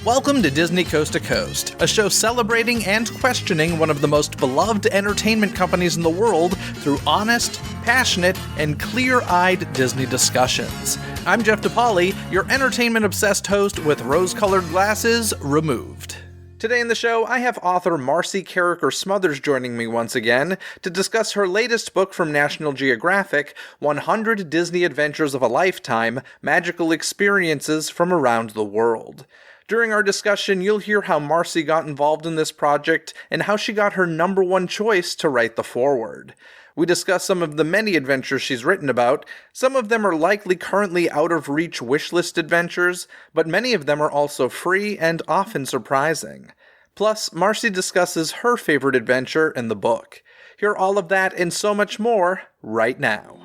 Welcome to Disney Coast to Coast, a show celebrating and questioning one of the most beloved entertainment companies in the world through honest, passionate, and clear-eyed Disney discussions. I'm Jeff DePauli, your entertainment-obsessed host with rose-colored glasses removed. Today in the show, I have author Marcy Carriker Smothers joining me once again to discuss her latest book from National Geographic, 100 Disney Adventures of a Lifetime, Magical Experiences from Around the World. During our discussion, you'll hear how Marcy got involved in this project and how she got her number one choice to write the foreword. We discuss some of the many adventures she's written about. Some of them are likely currently out-of-reach wishlist adventures, but many of them are also free and often surprising. Plus, Marcy discusses her favorite adventure in the book. Hear all of that and so much more right now.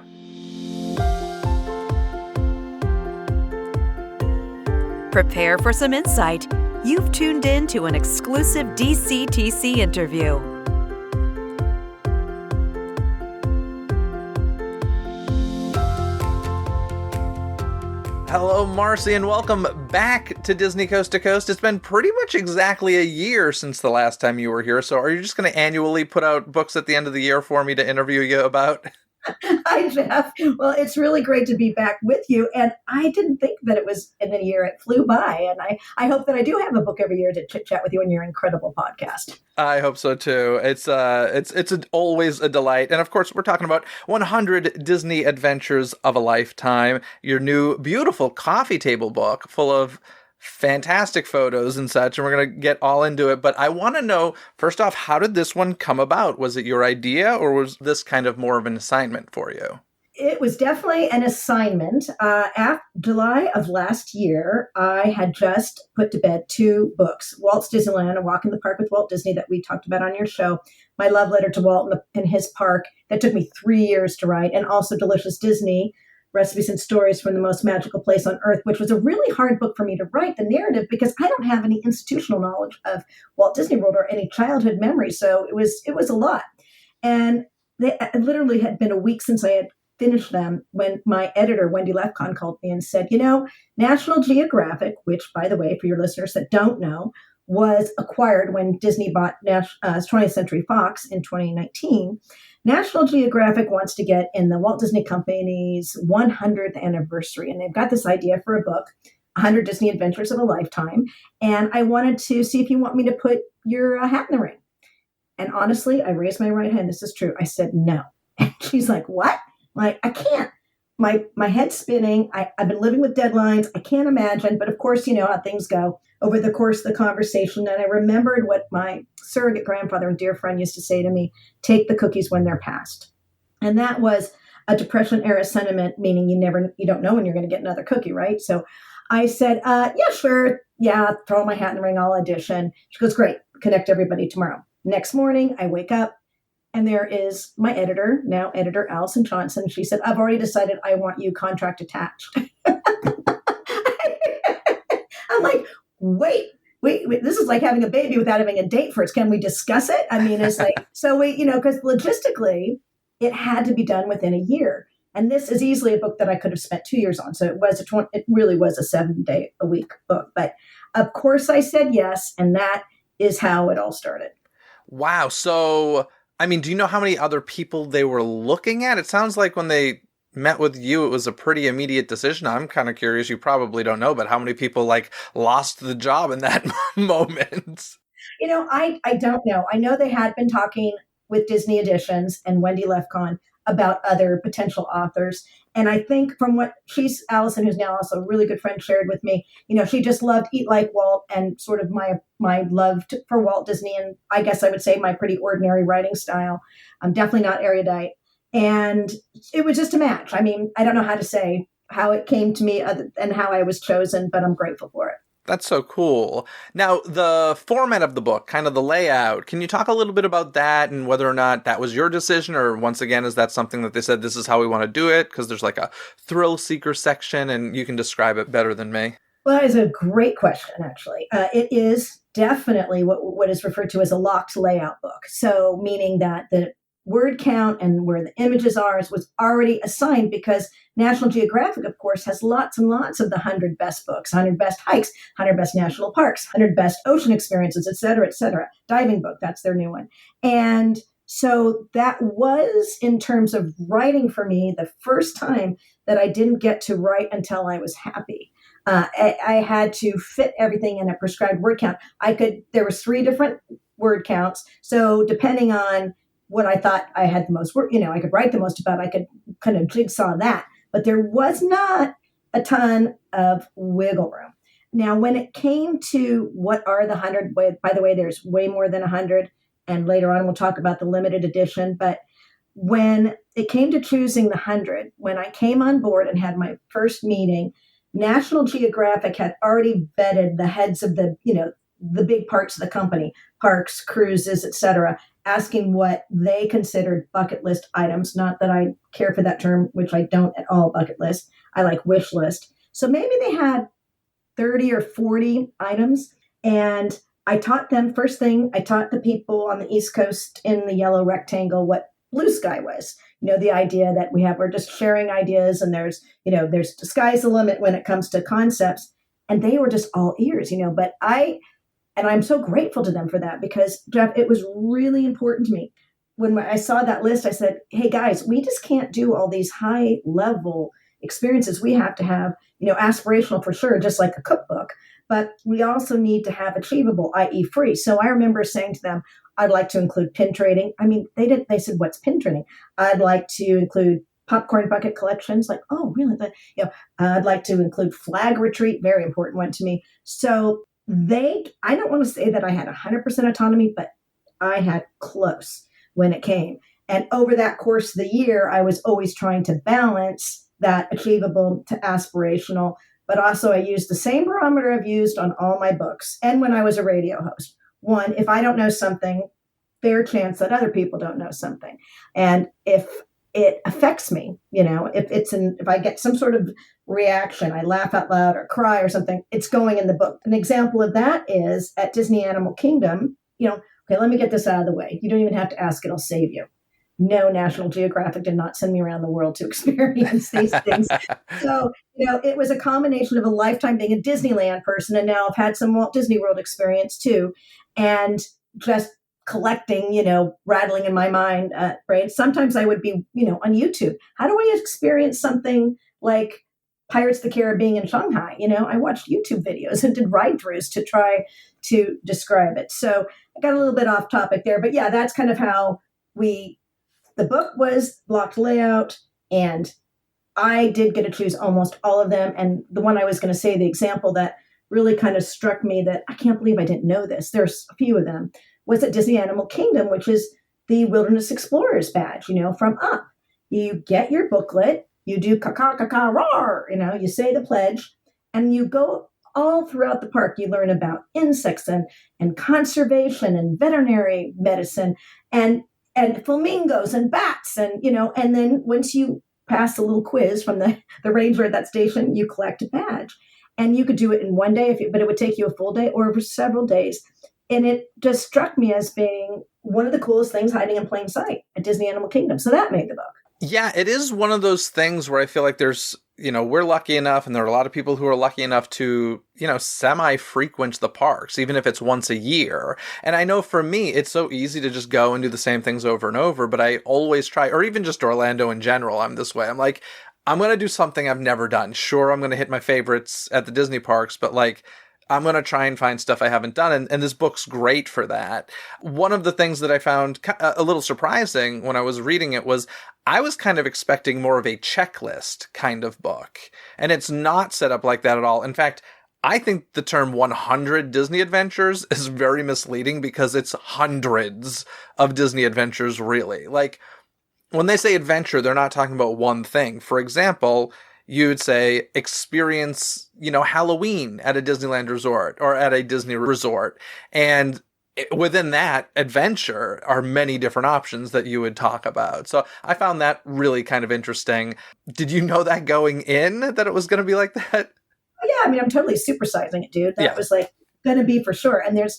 Prepare for some insight. You've tuned in to an exclusive DCTC interview. Hello, Marcy, and welcome back to Disney Coast to Coast. It's been pretty much exactly a year since the last time you were here, so are you just going to annually put out books at the end of the year for me to interview you about? Hi, Jeff. Well, it's really great to be back with you. And I didn't think that it was in a year. It flew by. And I hope that I do have a book every year to chit-chat with you on your incredible podcast. I hope so, too. It's always a delight. And, of course, we're talking about 100 Disney Adventures of a Lifetime, your new beautiful coffee table book full of fantastic photos and such, and we're going to get all into it. But I want to know, first off, how did this one come about? Was it your idea, or was this kind of more of an assignment for you? It was definitely an assignment. After July of last year, I had just put to bed two books, Walt's Disneyland, A Walk in the Park with Walt Disney, that we talked about on your show, my love letter to Walt in his park, that took me 3 years to write, and also Delicious Disney, Recipes and Stories from the Most Magical Place on Earth, which was a really hard book for me to write, the narrative, because I don't have any institutional knowledge of Walt Disney World or any childhood memory. So it was a lot. And it literally had been a week since I had finished them when my editor, Wendy Lefcon, called me and said, National Geographic, which, by the way, for your listeners that don't know, was acquired when Disney bought 20th Century Fox in 2019. National Geographic wants to get in the Walt Disney Company's 100th anniversary, and they've got this idea for a book, 100 Disney Adventures of a Lifetime, and I wanted to see if you want me to put your hat in the ring. And honestly, I raised my right hand. This is true. I said no. And she's like, what? I'm like, I can't. My head's spinning. I've been living with deadlines. I can't imagine. But of course, you know how things go over the course of the conversation. And I remembered what my surrogate grandfather and dear friend used to say to me, take the cookies when they're passed. And that was a Depression era sentiment, meaning you don't know when you're going to get another cookie, right? So I said, yeah, sure. Yeah, throw my hat in the ring, I'll audition. She goes, great, connect everybody tomorrow. Next morning, I wake up. And there is my editor, now editor Allison Johnson. She said, I've already decided I want you contract attached. I'm like, wait, this is like having a baby without having a date first. Can we discuss it? I mean, it's like, so because logistically, it had to be done within a year. And this is easily a book that I could have spent 2 years on. So it really was a 7-day-a-week book. But of course I said yes. And that is how it all started. Wow. So, I mean, do you know how many other people they were looking at? It sounds like when they met with you, it was a pretty immediate decision. I'm kind of curious. You probably don't know, but how many people lost the job in that moment? I don't know. I know they had been talking with Disney Editions and Wendy Lefcon about other potential authors. And I think from what Allison, who's now also a really good friend, shared with me, she just loved Eat Like Walt and sort of my love for Walt Disney. And I guess I would say my pretty ordinary writing style. I'm definitely not erudite. And it was just a match. I mean, I don't know how to say how it came to me and how I was chosen, but I'm grateful for it. That's so cool. Now, the format of the book, kind of the layout, can you talk a little bit about that and whether or not that was your decision, or once again, is that something that they said, this is how we want to do it? Because there's a thrill seeker section and you can describe it better than me. Well, that is a great question, actually. It is definitely what is referred to as a locked layout book. So meaning that word count and where the images are was already assigned, because National Geographic, of course, has lots and lots of the 100 best books, 100 best hikes, 100 best national parks, 100 best ocean experiences, et cetera, et cetera. Diving book, that's their new one. And so that was, in terms of writing for me, the first time that I didn't get to write until I was happy. I had to fit everything in a prescribed word count. There was 3 different word counts. So depending on what I thought I had the most work, I could write the most about, I could kind of jigsaw that. But there was not a ton of wiggle room. Now, when it came to what are the 100, by the way, there's way more than 100. And later on, we'll talk about the limited edition. But when it came to choosing the 100, when I came on board and had my first meeting, National Geographic had already vetted the heads of the big parts of the company, parks, cruises, et cetera, asking what they considered bucket list items. Not that I care for that term, which I don't at all, bucket list. I like wish list. So maybe they had 30 or 40 items. And I taught them, first thing, I taught the people on the East Coast in the yellow rectangle what blue sky was. The idea that we're just sharing ideas, and there's the sky's the limit when it comes to concepts. And they were just all ears, but I'm so grateful to them for that, because, Jeff, it was really important to me. When I saw that list, I said, hey, guys, we just can't do all these high level experiences. We have to have, aspirational for sure, just like a cookbook, but we also need to have achievable, i.e. free. So I remember saying to them, I'd like to include pin trading. I mean, they said, what's pin trading? I'd like to include popcorn bucket collections. Like, oh, really? I'd like to include flag retreat. Very important one to me. So I don't want to say that I had 100% autonomy, but I had close when it came. And over that course of the year, I was always trying to balance that achievable to aspirational, but also I used the same barometer I've used on all my books. And when I was a radio host, one, if I don't know something, fair chance that other people don't know something. And if it affects me, if I get some sort of reaction, I laugh out loud or cry or something, it's going in the book. An example of that is at Disney Animal Kingdom, okay, let me get this out of the way. You don't even have to ask, it'll save you. No, National Geographic did not send me around the world to experience these things. So, it was a combination of a lifetime being a Disneyland person, and now I've had some Walt Disney World experience too. And just collecting, rattling in my mind, brain. Sometimes I would be, on YouTube. How do I experience something like Pirates of the Caribbean in Shanghai? I watched YouTube videos and did ride-throughs to try to describe it. So I got a little bit off topic there, but yeah, that's kind of how the book was blocked layout, and I did get to choose almost all of them. And the one I was going to say, the example that really kind of struck me that I can't believe I didn't know this, there's a few of them, was at Disney Animal Kingdom, which is the Wilderness Explorers badge, from Up. You get your booklet, you do ka-ka-ka-ka, roar, you say the pledge, and you go all throughout the park. You learn about insects and conservation and veterinary medicine and flamingos and bats. And then once you pass a little quiz from the ranger at that station, you collect a badge. And you could do it in one day, but it would take you a full day or over several days. And it just struck me as being one of the coolest things hiding in plain sight at Disney Animal Kingdom. So that made the book. Yeah, it is one of those things where I feel like there's, we're lucky enough, and there are a lot of people who are lucky enough to, semi-frequent the parks, even if it's once a year. And I know for me, it's so easy to just go and do the same things over and over, but I always try, or even just Orlando in general, I'm this way. I'm like, I'm going to do something I've never done. Sure, I'm going to hit my favorites at the Disney parks, but I'm going to try and find stuff I haven't done. And this book's great for that. One of the things that I found a little surprising when I was reading it was I was kind of expecting more of a checklist kind of book. And it's not set up like that at all. In fact, I think the term 100 Disney adventures is very misleading because it's hundreds of Disney adventures, really. When they say adventure, they're not talking about one thing. For example, you'd say experience, Halloween at a Disneyland resort or at a Disney resort. And within that adventure are many different options that you would talk about. So I found that really kind of interesting. Did you know that going in that it was going to be like that? Yeah, I mean, I'm totally supersizing it, dude. That was going to be for sure. And there's,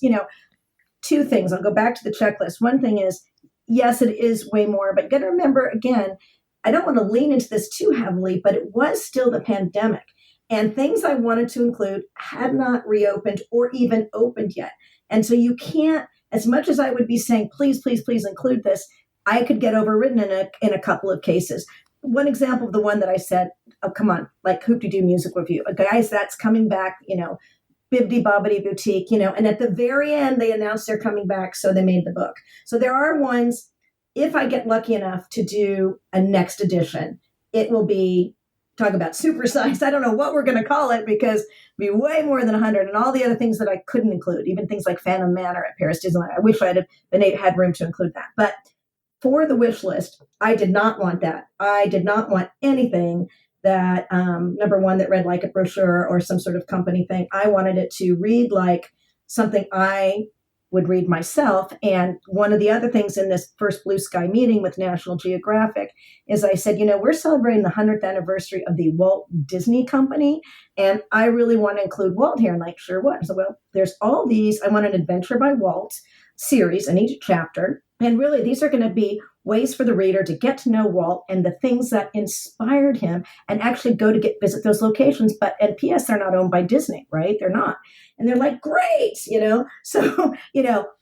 two things. I'll go back to the checklist. One thing is, yes, it is way more, but you got to remember again, I don't want to lean into this too heavily, but it was still the pandemic. And things I wanted to include had not reopened or even opened yet. And so you can't, as much as I would be saying, please, please, please include this, I could get overridden in a couple of cases. One example of the one that I said, oh, come on, like Hoop-de-Doo music review. Guys, that's coming back, Bibbidi Bobbidi Boutique, and at the very end, they announced they're coming back, so they made the book. So there are ones, if I get lucky enough to do a next edition, it will be, talk about supersized. I don't know what we're going to call it because it'll be way more than 100 and all the other things that I couldn't include, even things like Phantom Manor at Paris Disneyland. I wish I'd had room to include that. But for the wish list, I did not want that. I did not want anything that, number one, that read like a brochure or some sort of company thing. I wanted it to read like something I would read myself. And one of the other things in this first Blue Sky meeting with National Geographic is I said, we're celebrating the 100th anniversary of the Walt Disney Company. And I really want to include Walt here. And like, sure what? So, well, there's all these. I want an Adventure by Walt series in each chapter. And really, these are going to be ways for the reader to get to know Walt and the things that inspired him and actually go to visit those locations. And P.S., they're not owned by Disney, right? They're not. And they're like, great, So,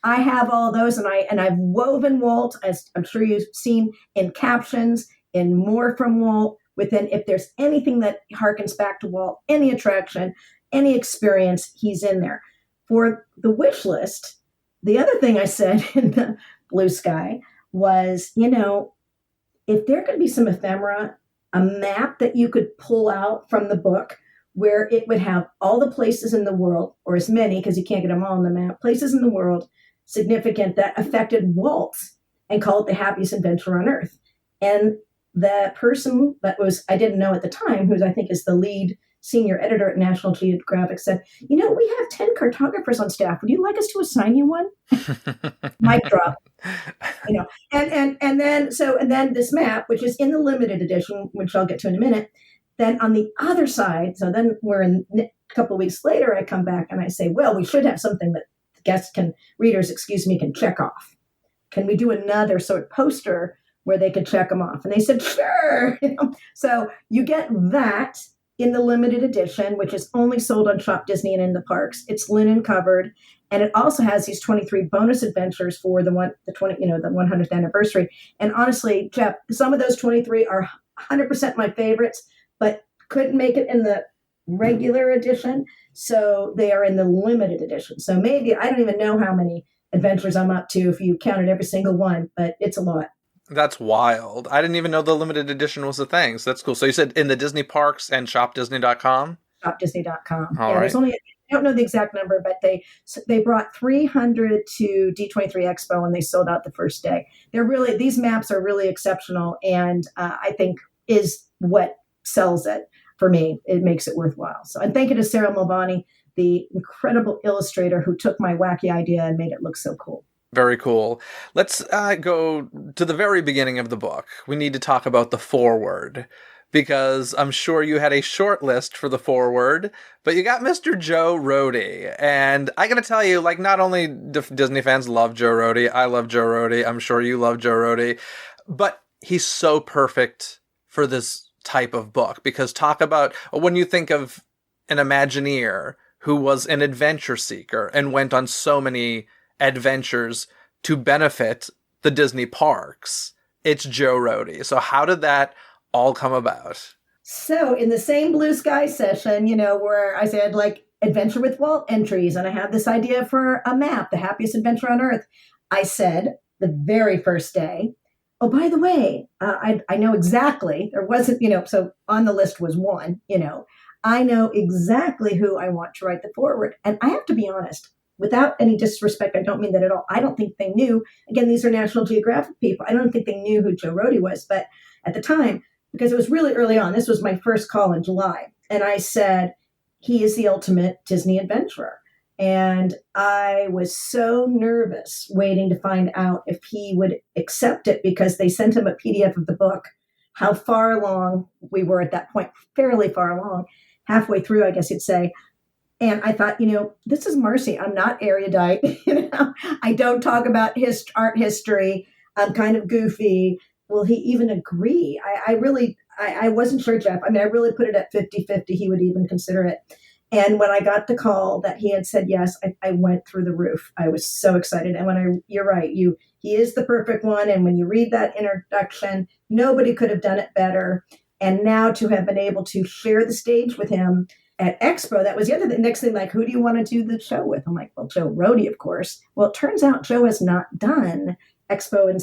I have all those and I've woven Walt, as I'm sure you've seen in captions, in More from Walt, within, if there's anything that harkens back to Walt, any attraction, any experience, he's in there. For the wish list, the other thing I said in the Blue Sky was, if there could be some ephemera, a map that you could pull out from the book where it would have all the places in the world, or as many, because you can't get them all on the map, places in the world significant that affected Walt, and call it the happiest adventure on earth. And the person that was, I didn't know at the time, who I think is the lead senior editor at National Geographic, said, we have 10 cartographers on staff. Would you like us to assign you one? Mic drop. And then this map, which is in the limited edition, which I'll get to in a minute, then on the other side, so then a couple of weeks later, I come back and I say, well, we should have something that readers can check off. Can we do another sort of poster where they could check them off? And they said, sure. So you get that in the limited edition, which is only sold on Shop Disney and in the parks. It's linen covered. And it also has these 23 bonus adventures for the 100th anniversary. And honestly, Jeff, some of those 23 are 100% my favorites, but couldn't make it in the regular edition. So they are in the limited edition. So maybe, I don't even know how many adventures I'm up to if you counted every single one, but it's a lot. That's wild. I didn't even know the limited edition was a thing. So that's cool. So you said in the Disney parks and shopdisney.com? Shopdisney.com. All right. There's only, I don't know the exact number, but they brought 300 to D23 Expo and they sold out the first day. These maps are really exceptional. And I think is what sells it for me. It makes it worthwhile. So I'm thanking to Sarah Mulvaney, the incredible illustrator who took my wacky idea and made it look so cool. Very cool. Let's go to the very beginning of the book. We need to talk about the foreword, because I'm sure you had a short list for the foreword, but you got Mr. Joe Rohde. And I gotta tell you, not only do Disney fans love Joe Rohde, I love Joe Rohde, I'm sure you love Joe Rohde, but he's so perfect for this type of book, because talk about when you think of an Imagineer who was an adventure seeker and went on so many adventures to benefit the Disney parks, it's Joe Rohde. So how did that all come about? So in the same Blue Sky session, where I said Adventure with Walt entries, and I have this idea for a map, the happiest adventure on earth, I said the very first day, oh, by the way, I know exactly, there wasn't, so on the list was one, I know exactly who I want to write the foreword. And I have to be honest, without any disrespect, I don't mean that at all. I don't think they knew. Again, these are National Geographic people. I don't think they knew who Joe Rohde was. But at the time, because it was really early on, this was my first call in July. And I said, he is the ultimate Disney adventurer. And I was so nervous waiting to find out if he would accept it, because they sent him a PDF of the book, how far along we were at that point, fairly far along, halfway through, I guess you'd say. And I thought, this is Marcy. I'm not erudite. I don't talk about art history. I'm kind of goofy. Will he even agree? I wasn't sure, Jeff. I mean, I really put it at 50-50. He would even consider it. And when I got the call that he had said yes, I went through the roof. I was so excited. And you're right, he is the perfect one. And when you read that introduction, nobody could have done it better. And now to have been able to share the stage with him at Expo, that was the next thing, like, who do you want to do the show with? I'm like, well, Joe Rohde, of course. Well, it turns out Joe has not done Expo in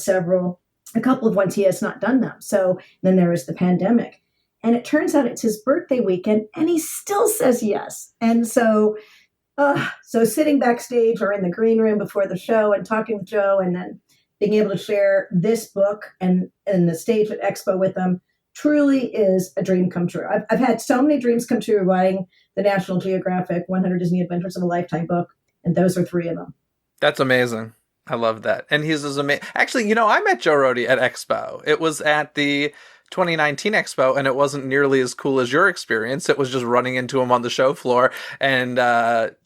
a couple of ones he has not done them. So then there was the pandemic. And it turns out it's his birthday weekend, and he still says yes. And so sitting backstage or in the green room before the show and talking with Joe, and then being able to share this book and the stage at Expo with him truly is a dream come true. I've had so many dreams come true writing the National Geographic 100 Disney Adventures of a Lifetime book, and those are 3 of them. That's amazing. I love that. And he's as amazing. Actually, I met Joe Rohde at Expo. It was at the 2019 Expo, and it wasn't nearly as cool as your experience. It was just running into him on the show floor and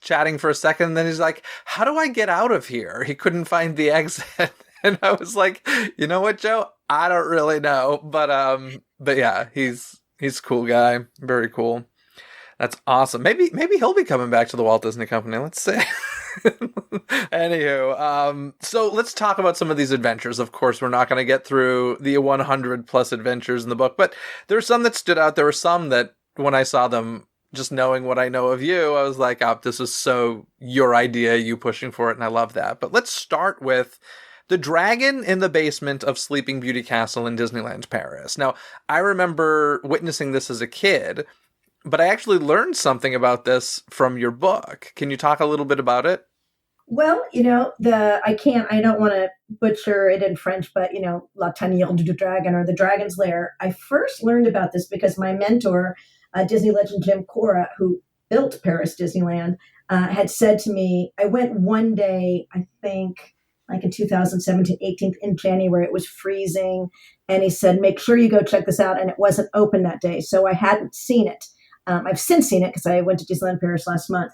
chatting for a second. And then he's like, how do I get out of here? He couldn't find the exit. And I was like, you know what, Joe? I don't really know. But yeah, he's a cool guy. Very cool. That's awesome. Maybe he'll be coming back to the Walt Disney Company. Let's see. Anywho, so let's talk about some of these adventures. Of course, we're not going to get through the 100 plus adventures in the book, but there are some that stood out. There were some that when I saw them, just knowing what I know of you, I was like, oh, this is so your idea, you pushing for it. And I love that. But let's start with the dragon in the basement of Sleeping Beauty Castle in Disneyland Paris. Now, I remember witnessing this as a kid, but I actually learned something about this from your book. Can you talk a little bit about it? Well, I don't want to butcher it in French, but, La Tanière du Dragon, or the Dragon's Lair. I first learned about this because my mentor, Disney legend Jim Cora, who built Paris Disneyland, had said to me, I went one day, I think, like in 2017, 18th in January, it was freezing. And he said, make sure you go check this out. And it wasn't open that day. So I hadn't seen it. I've since seen it because I went to Disneyland Paris last month.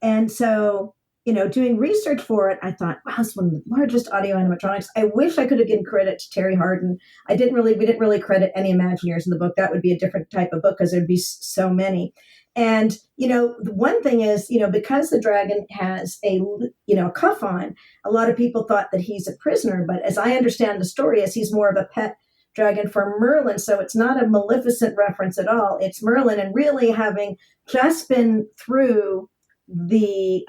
And so, doing research for it, I thought, wow, it's one of the largest audio animatronics. I wish I could have given credit to Terry Hardin. We didn't really credit any Imagineers in the book. That would be a different type of book because there'd be so many. And, the one thing is, because the dragon has a cuff on, a lot of people thought that he's a prisoner. But as I understand the story, is he's more of a pet dragon for Merlin. So it's not a Maleficent reference at all. It's Merlin. And really, having just been through the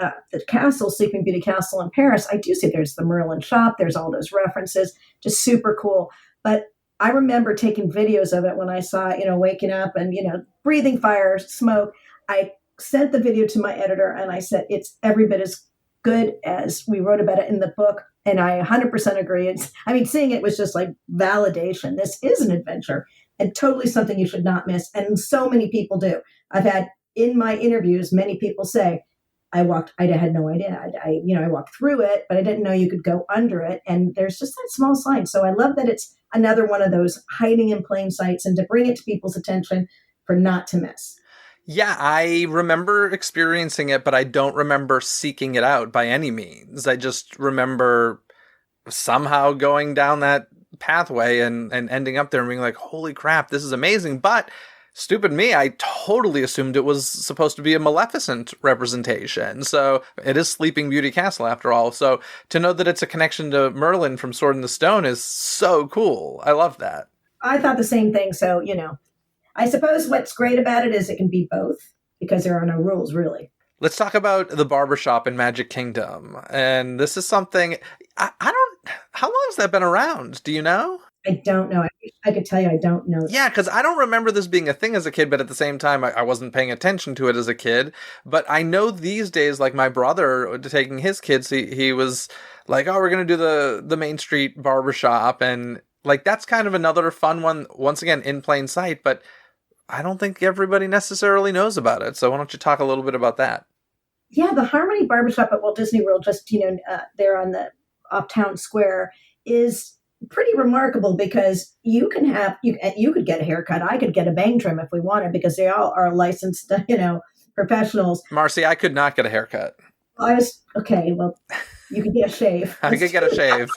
castle, Sleeping Beauty Castle in Paris, I do see there's the Merlin shop. There's all those references, just super cool. But I remember taking videos of it when I saw, waking up and, breathing fire, smoke. I sent the video to my editor and I said, it's every bit as good as we wrote about it in the book. And I 100% agree. Seeing it was just like validation. This is an adventure and totally something you should not miss. And so many people do. I've had in my interviews, many people say, I had no idea. I walked through it, but I didn't know you could go under it. And there's just that small sign. So I love that it's another one of those hiding in plain sights and to bring it to people's attention for not to miss. Yeah, I remember experiencing it, but I don't remember seeking it out by any means. I just remember somehow going down that pathway and ending up there and being like, holy crap, this is amazing. But stupid me, I totally assumed it was supposed to be a Maleficent representation. So it is Sleeping Beauty Castle after all. So to know that it's a connection to Merlin from Sword in the Stone is so cool. I love that. I thought the same thing. So, I suppose what's great about it is it can be both because there are no rules, really. Let's talk about the barbershop in Magic Kingdom. And this is something, how long has that been around? Do you know? I don't know. I could tell you I don't know. Yeah, because I don't remember this being a thing as a kid, but at the same time, I wasn't paying attention to it as a kid. But I know these days, like my brother taking his kids, he was like, oh, we're going to do the Main Street barbershop. And like, that's kind of another fun one, once again, in plain sight. But I don't think everybody necessarily knows about it. So why don't you talk a little bit about that? Yeah, the Harmony Barbershop at Walt Disney World, just, there on the Uptown Square, is pretty remarkable because you could get a haircut. I could get a bang trim if we wanted because they all are licensed, professionals. Marcy, I could not get a haircut. Okay. Well, You could get a shave. I could get a shave.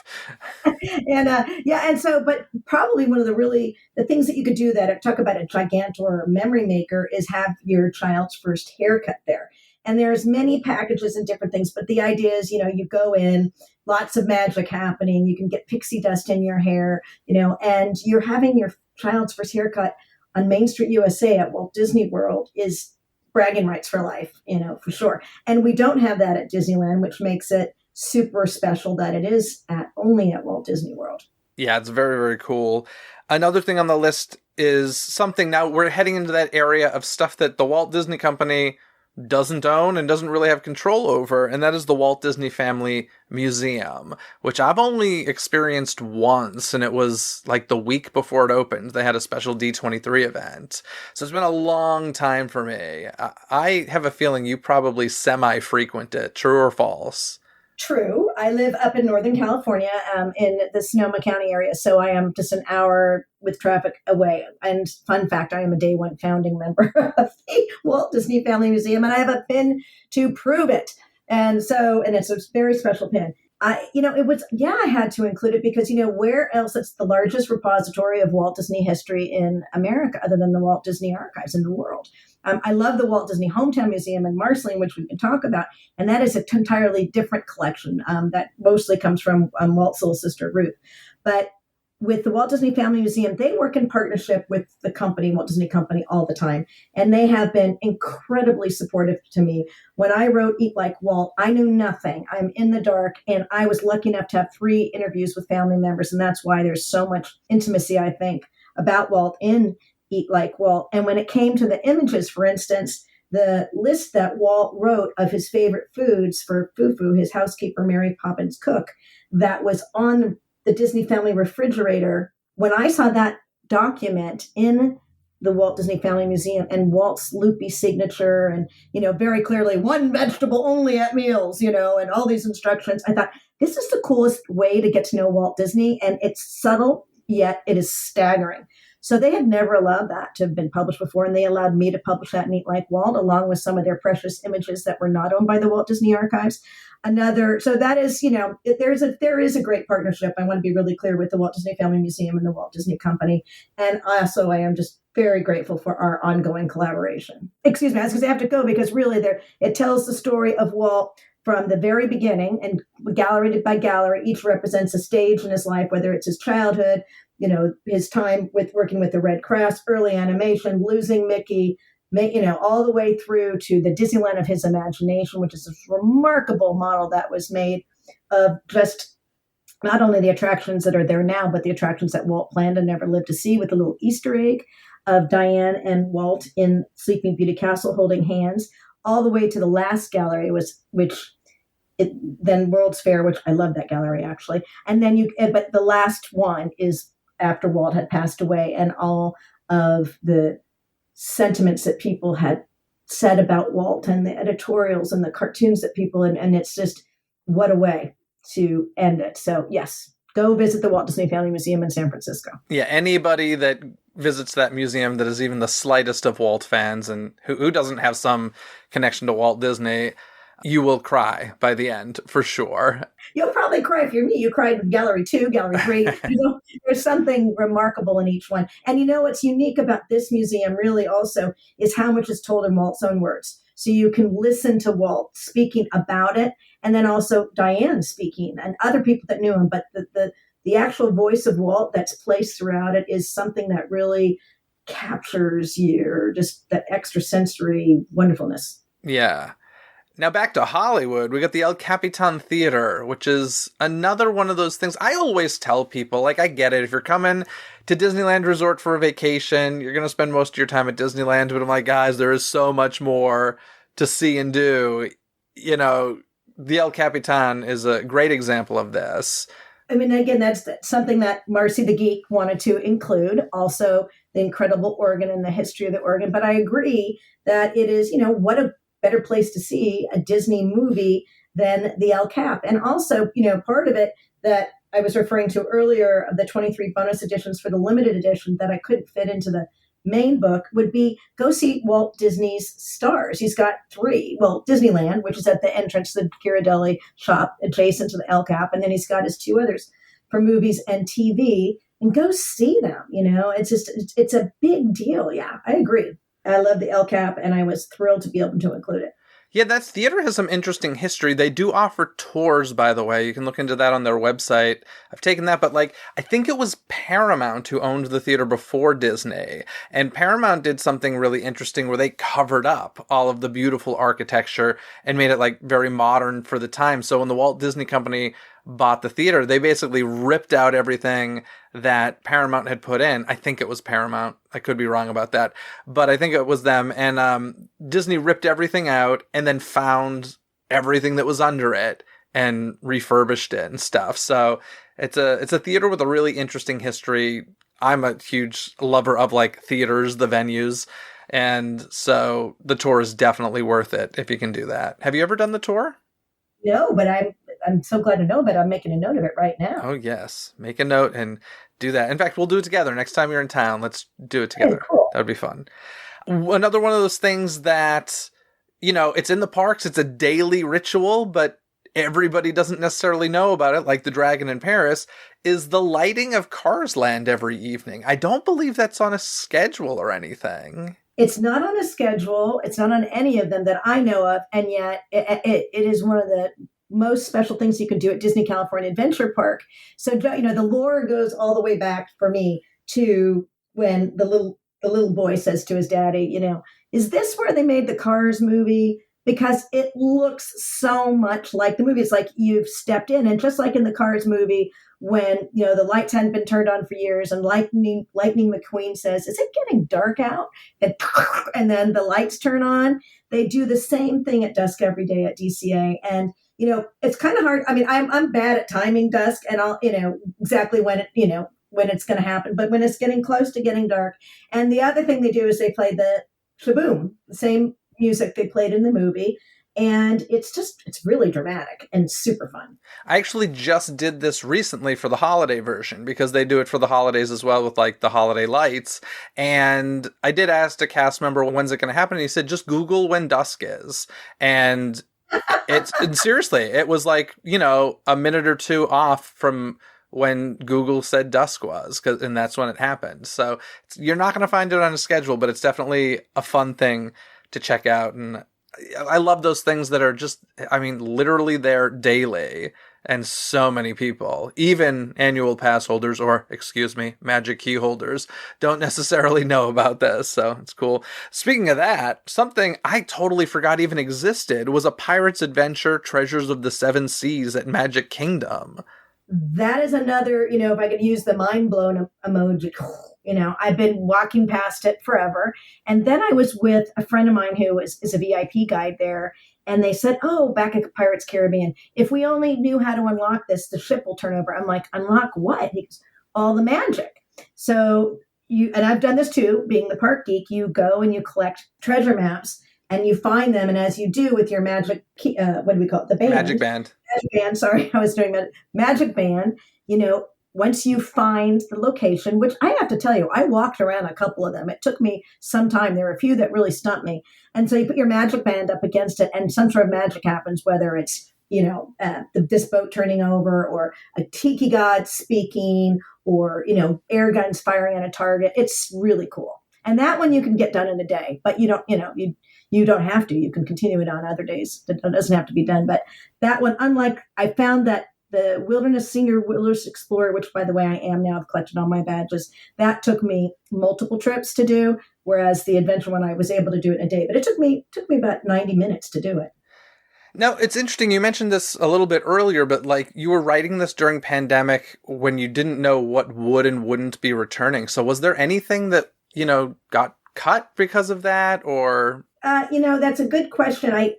And and so, but probably one of the things that you could do that talk about a gigantor or memory maker is have your child's first haircut there. And there's many packages and different things, but the idea is, you go in, lots of magic happening. You can get pixie dust in your hair, and you're having your child's first haircut on Main Street, USA at Walt Disney World is bragging rights for life, for sure. And we don't have that at Disneyland, which makes it super special that it is only at Walt Disney World. Yeah, it's very, very cool. Another thing on the list is something, now we're heading into that area of stuff that the Walt Disney Company doesn't own and doesn't really have control over, and that is the Walt Disney Family Museum, which I've only experienced once, and it was like the week before it opened. They had a special D23 event. So it's been a long time for me. I have a feeling you probably semi-frequent it. True or false? True. I live up in Northern California in the Sonoma County area, so I am just an hour with traffic away. And fun fact, I am a day one founding member of the Walt Disney Family Museum, and I have a pin to prove it. And it's a very special pin. I had to include it because, where else? It's the largest repository of Walt Disney history in America, other than the Walt Disney Archives in the world. I love the Walt Disney Hometown Museum in Marcy, which we can talk about, and that is an entirely different collection that mostly comes from Walt's little sister, Ruth. But with the Walt Disney Family Museum, they work in partnership with the company, Walt Disney Company, all the time. And they have been incredibly supportive to me. When I wrote Eat Like Walt, I knew nothing. I'm in the dark. And I was lucky enough to have 3 interviews with family members. And that's why there's so much intimacy, I think, about Walt in Eat Like Walt. And when it came to the images, for instance, the list that Walt wrote of his favorite foods for Fufu, his housekeeper, Mary Poppins cook, that was on the Disney Family refrigerator. When I saw that document in the Walt Disney Family Museum and Walt's loopy signature and, very clearly 1 vegetable only at meals, and all these instructions, I thought, this is the coolest way to get to know Walt Disney. And it's subtle, yet it is staggering. So they had never allowed that to have been published before, and they allowed me to publish that in Eat Like Walt, along with some of their precious images that were not owned by the Walt Disney Archives. So that is, there is a great partnership. I want to be really clear with the Walt Disney Family Museum and the Walt Disney Company. And also, I am just very grateful for our ongoing collaboration. Excuse me, I was going to have to go because really it tells the story of Walt from the very beginning, and gallery by gallery, each represents a stage in his life, whether it's his childhood, his time with working with the Red Cross, early animation, losing Mickey, all the way through to the Disneyland of his imagination, which is a remarkable model that was made of just not only the attractions that are there now, but the attractions that Walt planned and never lived to see, with a little Easter egg of Diane and Walt in Sleeping Beauty Castle holding hands, all the way to the last gallery, then World's Fair, which I love that gallery actually. And then but the last one is after Walt had passed away, and all of the sentiments that people had said about Walt and the editorials and the cartoons that people, and it's just, what a way to end it. So yes, go visit the Walt Disney Family Museum in San Francisco. Yeah, anybody that visits that museum that is even the slightest of Walt fans and who doesn't have some connection to Walt Disney, you will cry by the end, for sure. You'll probably cry if you're me. You cried in Gallery 2, Gallery 3. There's something remarkable in each one. And what's unique about this museum really also is how much is told in Walt's own words. So you can listen to Walt speaking about it, and then also Diane speaking and other people that knew him. But the actual voice of Walt that's placed throughout it is something that really captures just that extrasensory wonderfulness. Yeah. Now back to Hollywood, we got the El Capitan Theater, which is another one of those things. I always tell people, I get it. If you're coming to Disneyland Resort for a vacation, you're going to spend most of your time at Disneyland. But I'm like, guys, there is so much more to see and do. The El Capitan is a great example of this. I mean, again, that's something that Marcy the Geek wanted to include. Also, the incredible organ and the history of the organ. But I agree that it is, what a better place to see a Disney movie than the El Cap. And also, part of it that I was referring to earlier, of the 23 bonus editions for the limited edition that I couldn't fit into the main book would be go see Walt Disney's stars. He's got three. Well, Disneyland, which is at the entrance to the Ghirardelli shop adjacent to the El Cap, and then he's got his two others for movies and TV. And go see them. It's a big deal. Yeah, I agree. I love the El Cap, and I was thrilled to be able to include it. Yeah, that theater has some interesting history. They do offer tours, by the way. You can look into that on their website. I've taken that, but I think it was Paramount who owned the theater before Disney. And Paramount did something really interesting where they covered up all of the beautiful architecture and made it very modern for the time. So when the Walt Disney Company bought the theater, they basically ripped out everything that Paramount had put in. I think it was Paramount. I could be wrong about that, but I think it was them. And Disney ripped everything out and then found everything that was under it and refurbished it and stuff. So it's a theater with a really interesting history. I'm a huge lover of theaters, the venues. And so the tour is definitely worth it if you can do that. Have you ever done the tour? No, but I'm so glad to know that. I'm making a note of it right now. Oh, yes. Make a note and do that. In fact, we'll do it together. Next time you're in town, let's do it together. Hey, cool. That would be fun. Another one of those things that, it's in the parks. It's a daily ritual, but everybody doesn't necessarily know about it, like the Dragon in Paris, is the lighting of Cars Land every evening. I don't believe that's on a schedule or anything. It's not on a schedule. It's not on any of them that I know of. And yet it is one of the most special things you can do at Disney California Adventure Park. So, the lore goes all the way back for me to when the little boy says to his daddy, is this where they made the Cars movie? Because it looks so much like the movie. It's like you've stepped in. And just like in the Cars movie, when, the lights hadn't been turned on for years and Lightning McQueen says, is it getting dark out? And then the lights turn on. They do the same thing at dusk every day at DCA. And, it's kind of hard. I mean, I'm bad at timing dusk and I'll, exactly when when it's going to happen. But when it's getting close to getting dark. And the other thing they do is they play the shaboom, the same music they played in the movie. And it's really dramatic and super fun. I actually just did this recently for the holiday version because they do it for the holidays as well with the holiday lights. And I did ask a cast member, when's it going to happen? And he said, just Google when dusk is. And and seriously, it was a minute or two off from when Google said dusk was, and that's when it happened. So you're not going to find it on a schedule, but it's definitely a fun thing to check out. And I love those things that are just, literally there daily. And so many people, even annual pass holders or, magic key holders, don't necessarily know about this. So it's cool. Speaking of that, something I totally forgot even existed was a Pirate's Adventure Treasures of the Seven Seas at Magic Kingdom. That is another, if I could use the mind blown emoji, I've been walking past it forever. And then I was with a friend of mine who is a VIP guide there. And they said, back at Pirates Caribbean, if we only knew how to unlock this, the ship will turn over. I'm like, unlock what? He goes, all the magic. So and I've done this too, being the park geek, you go and you collect treasure maps and you find them. And as you do with your magic, what do we call it? The band. Magic band. Magic band, sorry, I was doing that. Magic band, once you find the location, which I have to tell you, I walked around a couple of them. It took me some time. There were a few that really stumped me. And so you put your magic band up against it and some sort of magic happens, whether it's, this boat turning over or a tiki god speaking or, air guns firing at a target. It's really cool. And that one you can get done in a day, but you don't have to. You can continue it on other days. It doesn't have to be done. But that one, I found that the Senior Wilderness Explorer, which, by the way, I am now, I've collected all my badges, that took me multiple trips to do, whereas the adventure one, I was able to do it in a day. But it took me about 90 minutes to do it. Now, it's interesting. You mentioned this a little bit earlier, but you were writing this during pandemic when you didn't know what would and wouldn't be returning. So was there anything that, got cut because of that or? That's a good question.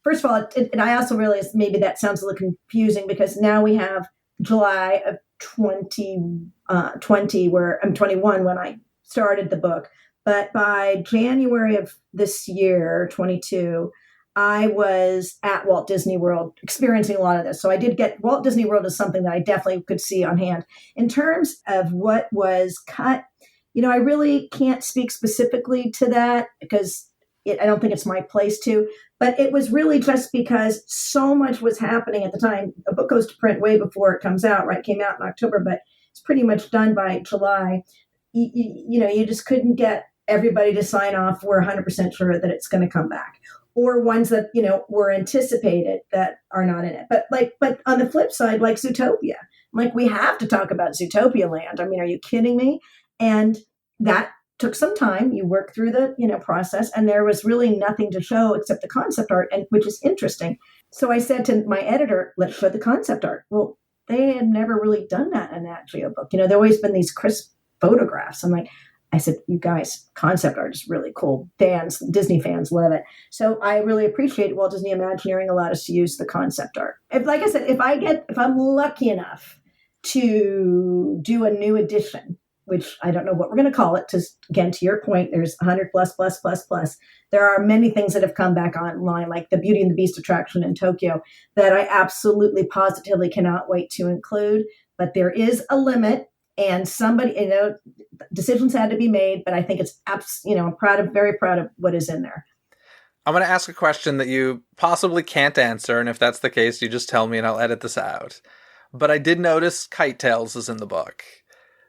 First of all, and I also realize maybe that sounds a little confusing because now we have July of 2020, where I'm 21 when I started the book. But by January of this year, 22, I was at Walt Disney World experiencing a lot of this. So I did get Walt Disney World is something that I definitely could see on hand. In terms of what was cut, I really can't speak specifically to that because I don't think it's my place to. But it was really just because so much was happening at the time. A book goes to print way before it comes out, right? It came out in October, but it's pretty much done by July. You just couldn't get everybody to sign off. We're 100% sure that it's going to come back, or ones that were anticipated that are not in it. But on the flip side, like Zootopia, like we have to talk about Zootopia Land. I mean, are you kidding me? And that took some time. You work through the process, and there was really nothing to show except the concept art, and which is interesting. So I said to my editor, let's show the concept art. Well, they had never really done that in a Nat Geo book. There always been these crisp photographs. I said, you guys, concept art is really cool. Disney fans love it. So I really appreciate Walt Disney Imagineering allowed us to use the concept art. Like I said, if I'm lucky enough to do a new edition, which I don't know what we're going to call it, to your point, there's 100 plus, plus, plus, plus. There are many things that have come back online, like the Beauty and the Beast attraction in Tokyo, that I absolutely positively cannot wait to include. But there is a limit, and somebody, decisions had to be made. But I think it's I'm very proud of what is in there. I'm going to ask a question that you possibly can't answer, and if that's the case, you just tell me and I'll edit this out. But I did notice Kite Tails is in the book.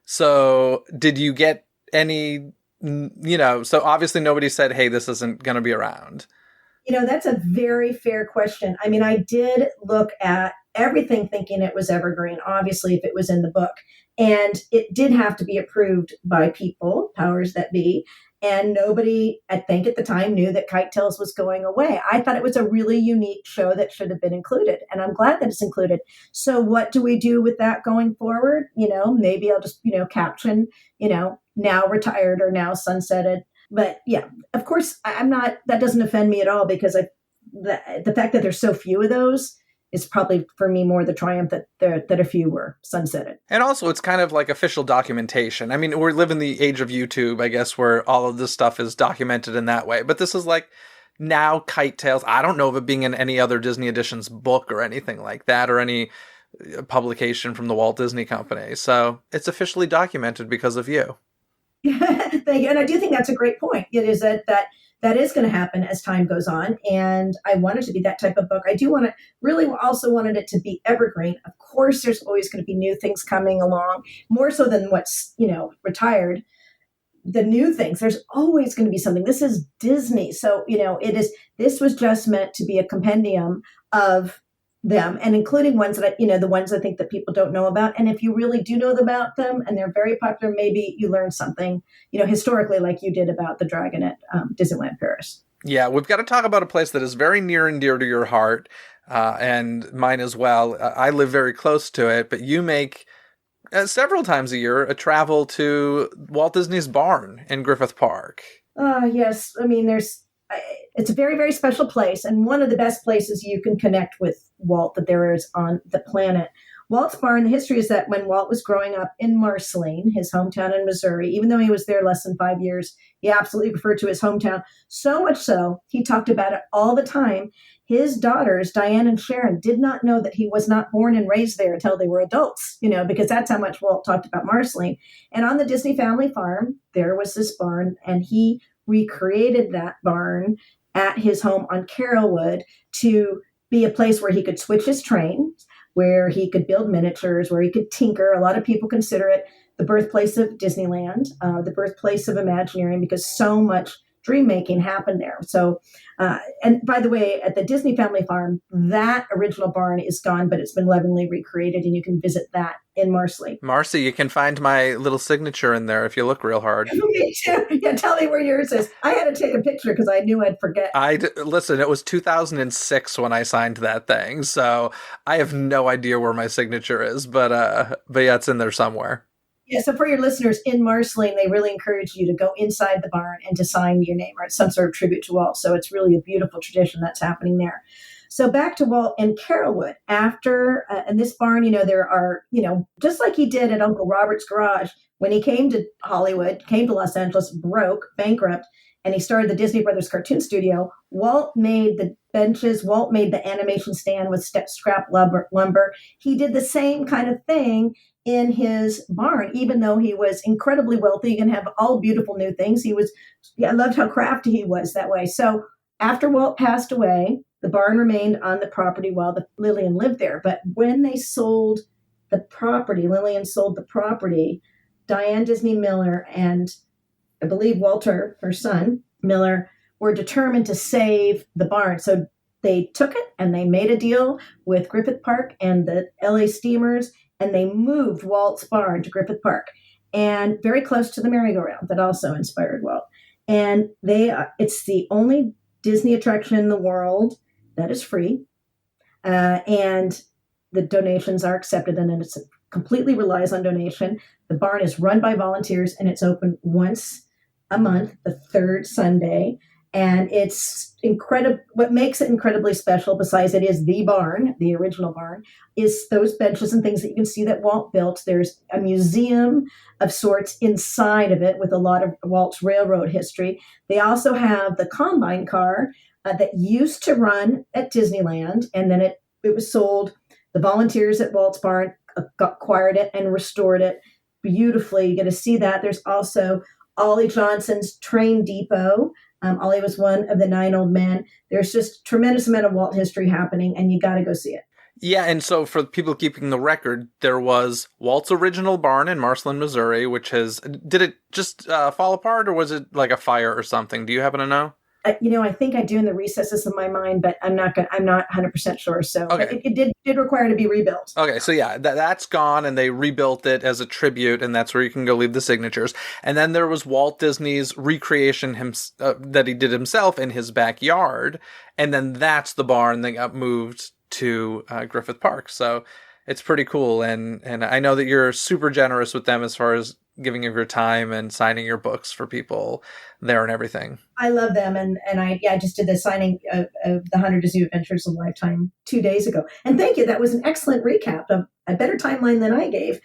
So did you get any, so obviously nobody said, hey, this isn't going to be around. That's a very fair question. I mean, I did look at everything thinking it was evergreen, obviously, if it was in the book. And it did have to be approved by people, powers that be. And nobody, I think at the time, knew that Kite Tails was going away. I thought it was a really unique show that should have been included. And I'm glad that it's included. So what do we do with that going forward? Maybe I'll just, caption, now retired or now sunsetted. But yeah, of course, that doesn't offend me at all, because the fact that there's so few of those is probably for me more the triumph that a few were sunsetted. And also it's kind of like official documentation. I mean, we live in the age of YouTube, I guess, where all of this stuff is documented in that way. But this is like now Kite Tails. I don't know of it being in any other Disney Editions book or anything like that, or any publication from the Walt Disney Company. So it's officially documented because of you. Thank you. And I do think that's a great point. It is that is going to happen as time goes on. And I want it to be that type of book. I do also wanted it to be evergreen. Of course, there's always going to be new things coming along, more so than what's, retired. The new things, there's always going to be something. This is Disney. So, this was just meant to be a compendium of them, and including ones that, the ones I think that people don't know about. And if you really do know about them and they're very popular, maybe you learn something, historically, like you did about the dragon at Disneyland Paris. Yeah, we've got to talk about a place that is very near and dear to your heart, and mine as well. I live very close to it, but you make several times a year a travel to Walt Disney's barn in Griffith Park. Yes. I mean, it's a very, very special place, and one of the best places you can connect with Walt that there is on the planet. Walt's barn, the history is that when Walt was growing up in Marceline, his hometown in Missouri, even though he was there less than 5 years, he absolutely referred to his hometown. So much so, he talked about it all the time. His daughters, Diane and Sharon, did not know that he was not born and raised there until they were adults, because that's how much Walt talked about Marceline. And on the Disney family farm, there was this barn, and he recreated that barn at his home on Carrollwood to be a place where he could switch his trains, where he could build miniatures, where he could tinker. A lot of people consider it the birthplace of Disneyland, the birthplace of Imagineering, because so much dream making happened there. So, and by the way, at the Disney Family Farm, that original barn is gone, but it's been lovingly recreated, and you can visit that in Marcy. Marcy, you can find my little signature in there if you look real hard. Me too. Yeah, tell me where yours is. I had to take a picture because I knew I'd forget. Listen, it was 2006 when I signed that thing, so I have no idea where my signature is, but yeah, it's in there somewhere. Yeah, so for your listeners in Marceline, they really encourage you to go inside the barn and to sign your name, or it's some sort of tribute to Walt. So it's really a beautiful tradition that's happening there. So back to Walt and Carrollwood. After, and this barn, there are, just like he did at Uncle Robert's garage, when he came to Hollywood, came to Los Angeles, broke, bankrupt, and he started the Disney Brothers cartoon studio. Walt made the benches. Walt made the animation stand with scrap lumber. He did the same kind of thing in his barn, even though he was incredibly wealthy and have all beautiful new things. I loved how crafty he was that way. So after Walt passed away, the barn remained on the property while Lillian lived there. But when they sold the property, Lillian sold the property, Diane Disney Miller and I believe Walter, her son, Miller, were determined to save the barn. So they took it and they made a deal with Griffith Park and the LA Steamers, and they moved Walt's barn to Griffith Park, and very close to the merry-go-round that also inspired Walt. And it's the only Disney attraction in the world that is free, and the donations are accepted, and it completely relies on donation. The barn is run by volunteers, and it's open once a month, the third Sunday. And it's incredible. What makes it incredibly special, besides it is the barn, the original barn, is those benches and things that you can see that Walt built. There's a museum of sorts inside of it with a lot of Walt's railroad history. They also have the Combine car that used to run at Disneyland, and then it was sold. The volunteers at Walt's barn acquired it and restored it beautifully. You get to see that. There's also Ollie Johnson's train depot. Ollie was one of the 9 old men. There's just a tremendous amount of Walt history happening, and you got to go see it. Yeah, and so for people keeping the record, there was Walt's original barn in Marceline, Missouri, did it just fall apart, or was it like a fire or something? Do you happen to know? I think I do in the recesses of my mind, but I'm not 100% sure. So okay. it did require to be rebuilt. Okay, so yeah, that's gone, and they rebuilt it as a tribute, and that's where you can go leave the signatures. And then there was Walt Disney's recreation that he did himself in his backyard, and then that's the barn that got moved to Griffith Park. So it's pretty cool, and I know that you're super generous with them as far as giving of your time and signing your books for people there and everything. I love them, and I just did the signing of the 100 Disney Adventures of a Lifetime 2 days ago. And thank you. That was an excellent recap of a better timeline than I gave.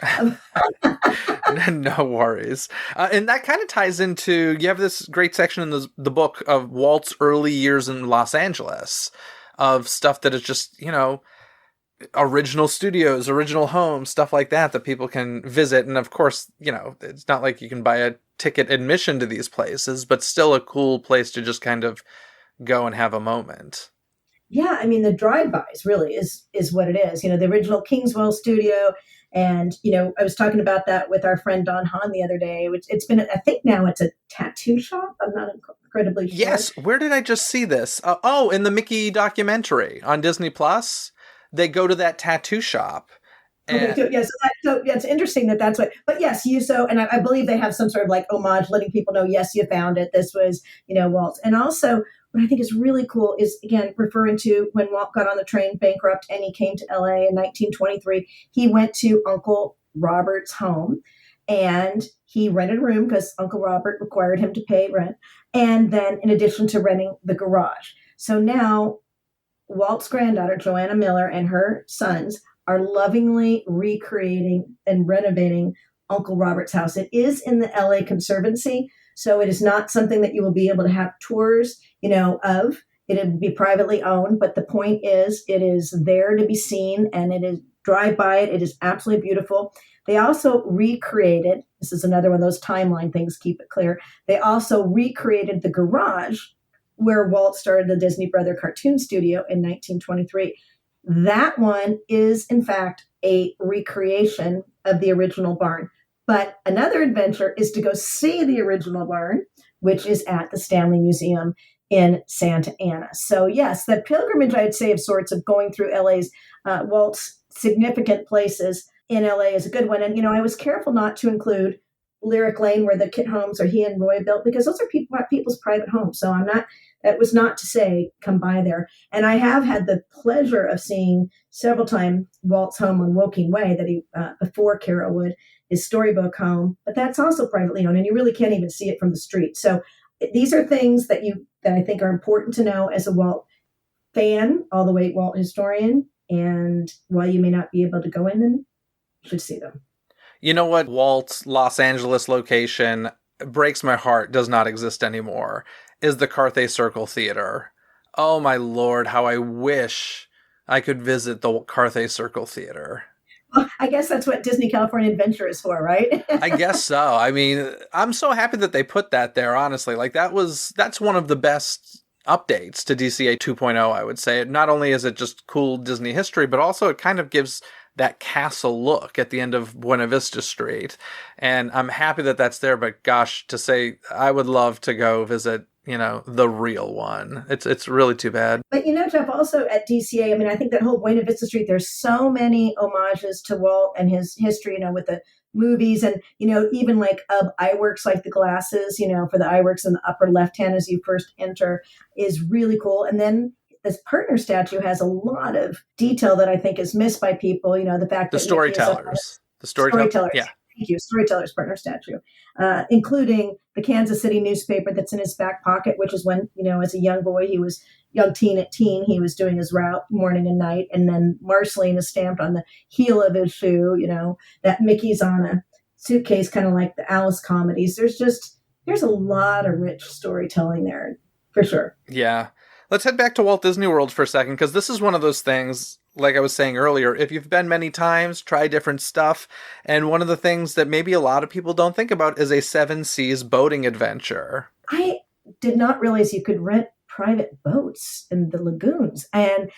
No worries. And that kind of ties into, you have this great section in the book of Walt's early years in Los Angeles, of stuff that is just, original studios, original homes, stuff like that people can visit. And of course, it's not like you can buy a ticket admission to these places, but still a cool place to just kind of go and have a moment. Yeah, I mean, the drive-bys really is what it is. The original Kingswell studio. And, I was talking about that with our friend Don Hahn the other day. It's been, I think now it's a tattoo shop. I'm not incredibly sure. Yes. Where did I just see this? In the Mickey documentary on Disney Plus. They go to that tattoo shop. It's interesting that's what, but yes, and I believe they have some sort of like homage, letting people know, yes, you found it. This was, Walt's. And also what I think is really cool is, again, referring to when Walt got on the train bankrupt and he came to LA in 1923, he went to Uncle Robert's home and he rented a room because Uncle Robert required him to pay rent. And then in addition to renting the garage. So now Walt's granddaughter, Joanna Miller, and her sons are lovingly recreating and renovating Uncle Robert's house. It is in the LA Conservancy, so it is not something that you will be able to have tours, of. It would be privately owned, but the point is it is there to be seen, and it is drive by it. It is absolutely beautiful. They also recreated, this is another one of those timeline things, keep it clear. They also recreated the garage where Walt started the Disney Brother Cartoon Studio in 1923. That one is, in fact, a recreation of the original barn. But another adventure is to go see the original barn, which is at the Stanley Museum in Santa Ana. So yes, the pilgrimage, I'd say, of sorts of going through LA's, Walt's significant places in LA is a good one. And, I was careful not to include Lyric Lane, where the Kit homes he and Roy built, because those are people's private homes. So that was not to say come by there. And I have had the pleasure of seeing several times Walt's home on Woking Way that he, before Carolwood, his storybook home, but that's also privately owned and you really can't even see it from the street. So these are things that I think are important to know as a Walt fan, all the way Walt historian. And while you may not be able to go in them, you should see them. You know what? Walt's Los Angeles location breaks my heart, does not exist anymore. is the Carthay Circle Theater. Oh my Lord, how I wish I could visit the Carthay Circle Theater. Well, I guess that's what Disney California Adventure is for, right? I guess so. I mean, I'm so happy that they put that there, honestly. Like that's one of the best updates to DCA 2.0, I would say. Not only is it just cool Disney history, but also it kind of gives that castle look at the end of Buena Vista Street. And I'm happy that that's there, but gosh, to say I would love to go visit, the real one. It's really too bad. But Jeff, also at DCA, I mean, I think that whole Buena Vista Street, there's so many homages to Walt and his history, with the movies and, even like eyeworks, like the glasses, for the eyeworks in the upper left hand as you first enter is really cool. And then this partner statue has a lot of detail that I think is missed by people. The fact the that storytellers, yeah. Thank you. Storyteller's partner statue, including the Kansas City newspaper that's in his back pocket, which is when, as a young boy, he was young teen, he was doing his route morning and night. And then Marceline is stamped on the heel of his shoe, that Mickey's on a suitcase, kind of like the Alice comedies. There's a lot of rich storytelling there, for sure. Yeah. Let's head back to Walt Disney World for a second, because this is one of those things, like I was saying earlier, if you've been many times, try different stuff. And one of the things that maybe a lot of people don't think about is a 7 Seas boating adventure. I did not realize you could rent private boats in the lagoons, and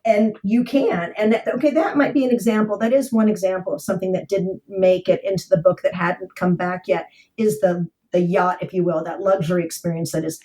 and you can, and that might be an example. That is one example of something that didn't make it into the book, that hadn't come back yet, is the yacht, if you will, that luxury experience that is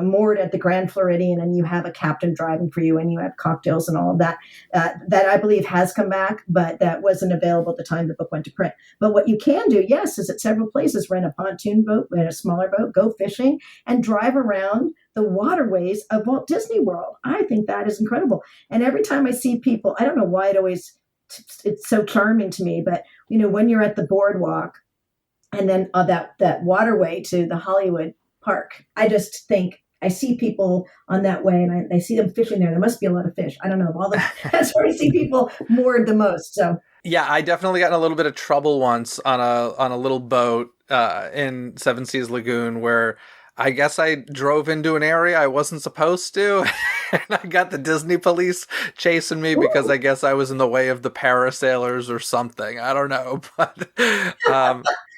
moored at the Grand Floridian, and you have a captain driving for you, and you have cocktails and all of that. That I believe has come back, but that wasn't available at the time the book went to print. But what you can do, yes, is at several places rent a pontoon boat, rent a smaller boat, go fishing, and drive around the waterways of Walt Disney World. I think that is incredible. And every time I see people, I don't know why it's so charming to me, but when you're at the boardwalk, and then that waterway to the Hollywood Park, I just think I see people on that way, and I see them fishing there. There must be a lot of fish. I don't know. That's where I see people moored the most. So yeah, I definitely got in a little bit of trouble once on a little boat in 7 Seas Lagoon, where I guess I drove into an area I wasn't supposed to, and I got the Disney police chasing me because I guess I was in the way of the parasailers or something. I don't know, but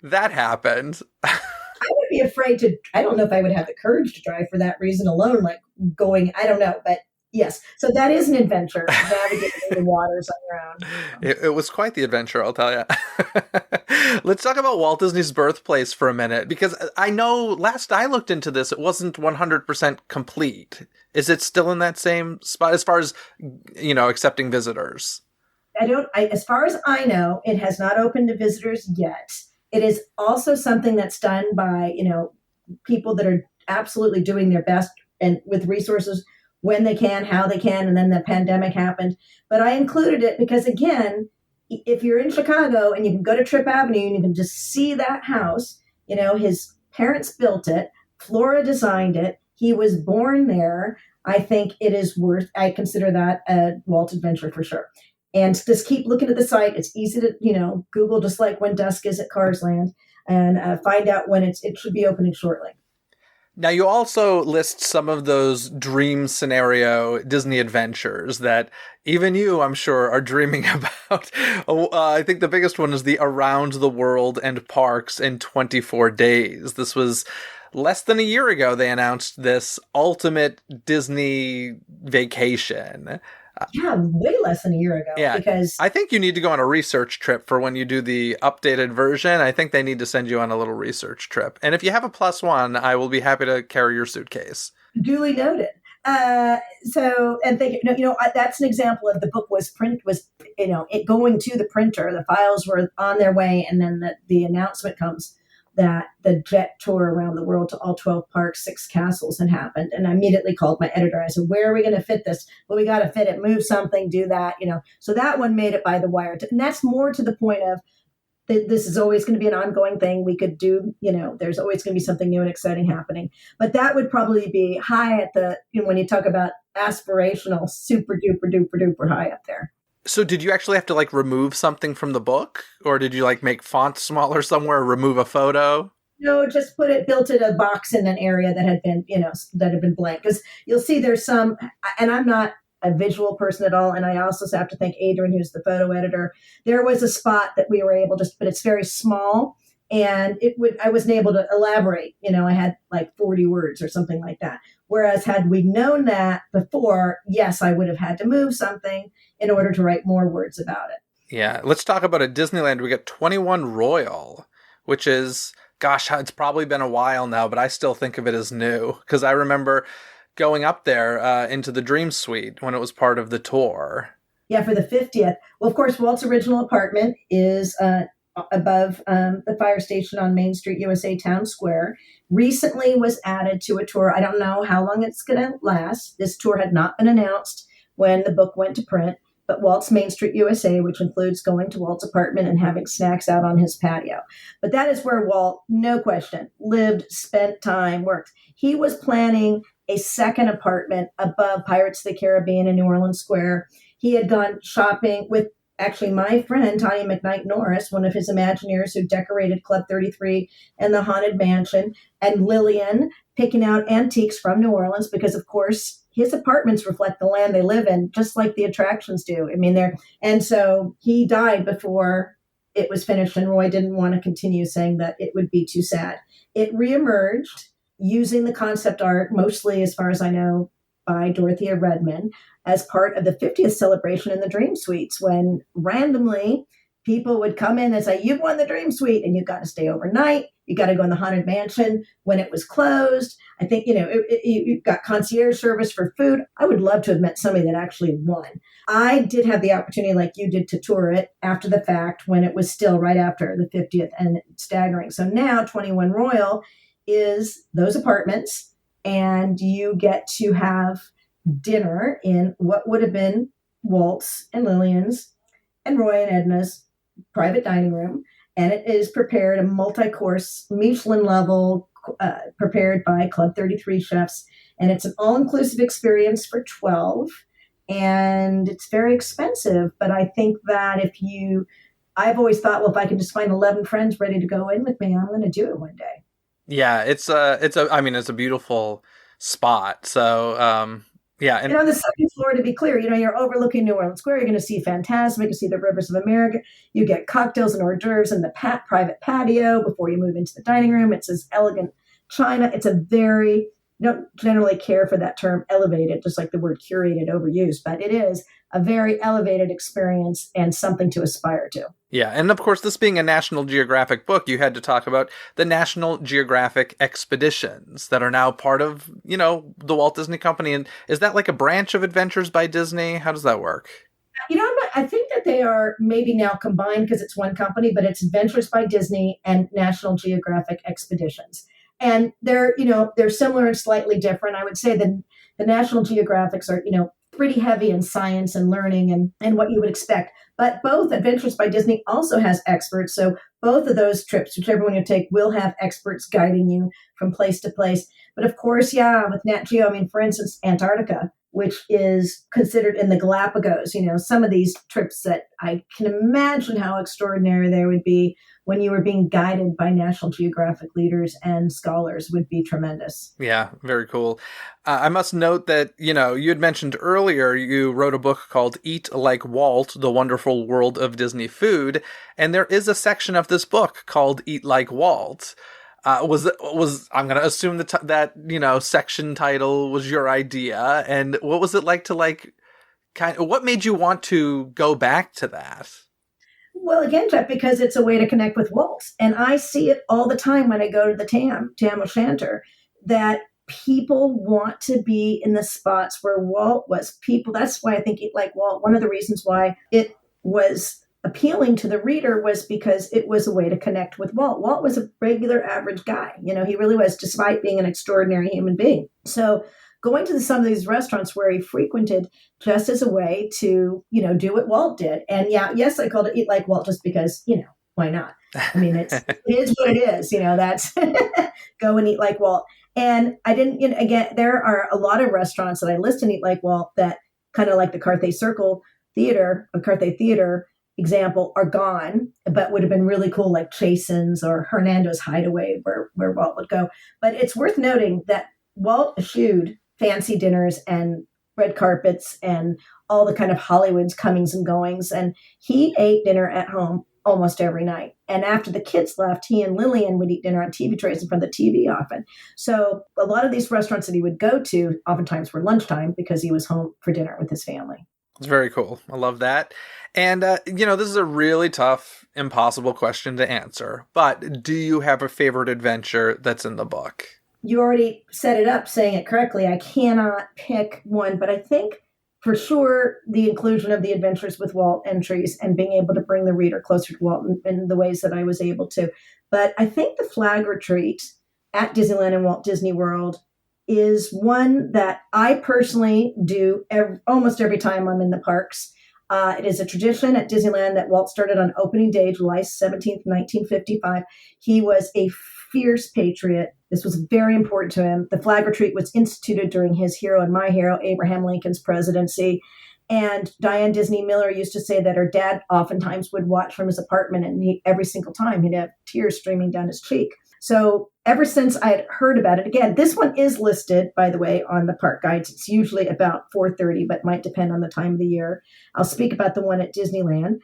that happened. I would be afraid I don't know if I would have the courage to drive for that reason alone, like going, I don't know, but yes. So that is an adventure, navigating the waters on your own. It was quite the adventure, I'll tell you. Let's talk about Walt Disney's birthplace for a minute, because I know last I looked into this, it wasn't 100% complete. Is it still in that same spot as far as, accepting visitors? As far as I know, it has not opened to visitors yet. It is also something that's done by, people that are absolutely doing their best and with resources when they can, how they can, and then the pandemic happened. But I included it because, again, if you're in Chicago and you can go to Trip Avenue and you can just see that house, his parents built it, Flora designed it, he was born there. I think it is I consider that a Walt adventure for sure. And just keep looking at the site. It's easy to, Google, just like when dusk is at Cars Land, and find out when it should be opening shortly. Now, you also list some of those dream scenario Disney adventures that even you, I'm sure, are dreaming about. I think the biggest one is the Around the World and Parks in 24 Days. This was less than a year ago. They announced this ultimate Disney vacation. Yeah, way less than a year ago. Yeah, because I think you need to go on a research trip for when you do the updated version. I think they need to send you on a little research trip. And if you have a +1, I will be happy to carry your suitcase. Duly noted. That's an example of the book it going to the printer. The files were on their way, and then the announcement comes that the jet tour around the world to all 12 parks, 6 castles had happened. And I immediately called my editor. I said, where are we going to fit this? Well, we got to fit it, move something, do that, So that one made it by the wire. And that's more to the point of this is always going to be an ongoing thing. We could do, there's always going to be something new and exciting happening. But that would probably be high at when you talk about aspirational, super duper duper duper high up there. So did you actually have to remove something from the book, or did you make font smaller somewhere, or remove a photo? No, just built it a box in an area that had been, that had been blank. Because you'll see there's some, and I'm not a visual person at all. And I also have to thank Adrian, who's the photo editor. There was a spot that we were able to, but it's very small. And I wasn't able to elaborate. I had like 40 words or something like that. Whereas had we known that before, yes, I would have had to move something in order to write more words about it. Yeah, let's talk about at Disneyland. We got 21 Royal, which is, gosh, it's probably been a while now, but I still think of it as new because I remember going up there into the Dream Suite when it was part of the tour. Yeah, for the 50th. Well, of course, Walt's original apartment is above the fire station on Main Street, USA Town Square. Recently was added to a tour. I don't know how long it's going to last. This tour had not been announced when the book went to print. But Walt's Main Street USA, which includes going to Walt's apartment and having snacks out on his patio. But that is where Walt, no question, lived, spent time, worked. He was planning a second apartment above Pirates of the Caribbean in New Orleans Square. He had gone shopping with actually my friend, Tanya McKnight Norris, one of his Imagineers who decorated Club 33 and the Haunted Mansion, and Lillian picking out antiques from New Orleans because, of course, his apartments reflect the land they live in, just like the attractions do. I mean, and so he died before it was finished, and Roy didn't want to continue saying that it would be too sad. It reemerged using the concept art, mostly, as far as I know, by Dorothea Redmond, as part of the 50th celebration in the Dream Suites, when randomly people would come in and say, "You've won the Dream Suite, and you've got to stay overnight. You got to go in the Haunted Mansion when it was closed." I think, you've got concierge service for food. I would love to have met somebody that actually won. I did have the opportunity, like you did, to tour it after the fact when it was still right after the 50th, and staggering. So now 21 Royal is those apartments, and you get to have dinner in what would have been Walt's and Lillian's and Roy and Edna's private dining room. And it is prepared a multi-course Michelin level, prepared by Club 33 chefs. And it's an all-inclusive experience for 12. And it's very expensive. But I think that I've always thought, well, if I can just find 11 friends ready to go in with me, I'm going to do it one day. Yeah, it's a beautiful spot. So, yeah. And on the second floor, to be clear, you're overlooking New Orleans Square. You're going to see Phantasmic. You see the Rivers of America. You get cocktails and hors d'oeuvres in the private patio before you move into the dining room. It's this elegant china. It's a very, don't generally care for that term elevated, just like the word curated overused, but it is a very elevated experience and something to aspire to. Yeah, and of course, this being a National Geographic book, you had to talk about the National Geographic expeditions that are now part of, the Walt Disney Company. And is that like a branch of Adventures by Disney? How does that work? I think that they are maybe now combined because it's one company, but it's Adventures by Disney and National Geographic Expeditions. And they're similar and slightly different. I would say the National Geographics are, pretty heavy in science and learning and what you would expect. But both Adventures by Disney also has experts. So both of those trips, whichever one you take, will have experts guiding you from place to place. But of course, with Nat Geo, for instance, Antarctica, which is considered in the Galapagos, some of these trips that I can imagine how extraordinary they would be when you were being guided by National Geographic leaders and scholars would be tremendous. Yeah, very cool. I must note that, you had mentioned earlier you wrote a book called Eat Like Walt, The Wonderful World of Disney Food, and there is a section of this book called Eat Like Walt. I'm going to assume that section title was your idea, and what was it like to what made you want to go back to that? Well, again, Jeff, because it's a way to connect with Walt. And I see it all the time when I go to the Tam O'Shanter, that people want to be in the spots where Walt was. That's why I think Eat Like Walt, one of the reasons why it was appealing to the reader was because it was a way to connect with Walt. Walt was a regular average guy. He really was, despite being an extraordinary human being. So going to some of these restaurants where he frequented just as a way to, do what Walt did. And yes, I called it Eat Like Walt just because, why not? It is what it is, that's go and eat like Walt. And I didn't, again, there are a lot of restaurants that I list in Eat Like Walt that kind of like the Carthay Theater, example, are gone, but would have been really cool, like Chasen's or Hernando's Hideaway, where Walt would go. But it's worth noting that Walt eschewed fancy dinners and red carpets and all the kind of Hollywood's comings and goings. And he ate dinner at home almost every night. And after the kids left, he and Lillian would eat dinner on TV trays in front of the TV often. So a lot of these restaurants that he would go to oftentimes were lunchtime because he was home for dinner with his family. It's very cool. I love that. And, this is a really tough, impossible question to answer. But do you have a favorite adventure that's in the book? You already set it up saying it correctly. I cannot pick one, but I think for sure the inclusion of the Adventures with Walt entries and being able to bring the reader closer to Walt in the ways that I was able to. But I think the flag retreat at Disneyland and Walt Disney World is one that I personally do almost every time I'm in the parks. It is a tradition at Disneyland that Walt started on opening day, July 17th, 1955. He was a fierce patriot. This was very important to him. The flag retreat was instituted during his hero and my hero, Abraham Lincoln's presidency. And Diane Disney Miller used to say that her dad oftentimes would watch from his apartment, and every single time he'd have tears streaming down his cheek. So ever since I had heard about it, again, this one is listed, by the way, on the park guides. It's usually about 4:30, but might depend on the time of the year. I'll speak about the one at Disneyland.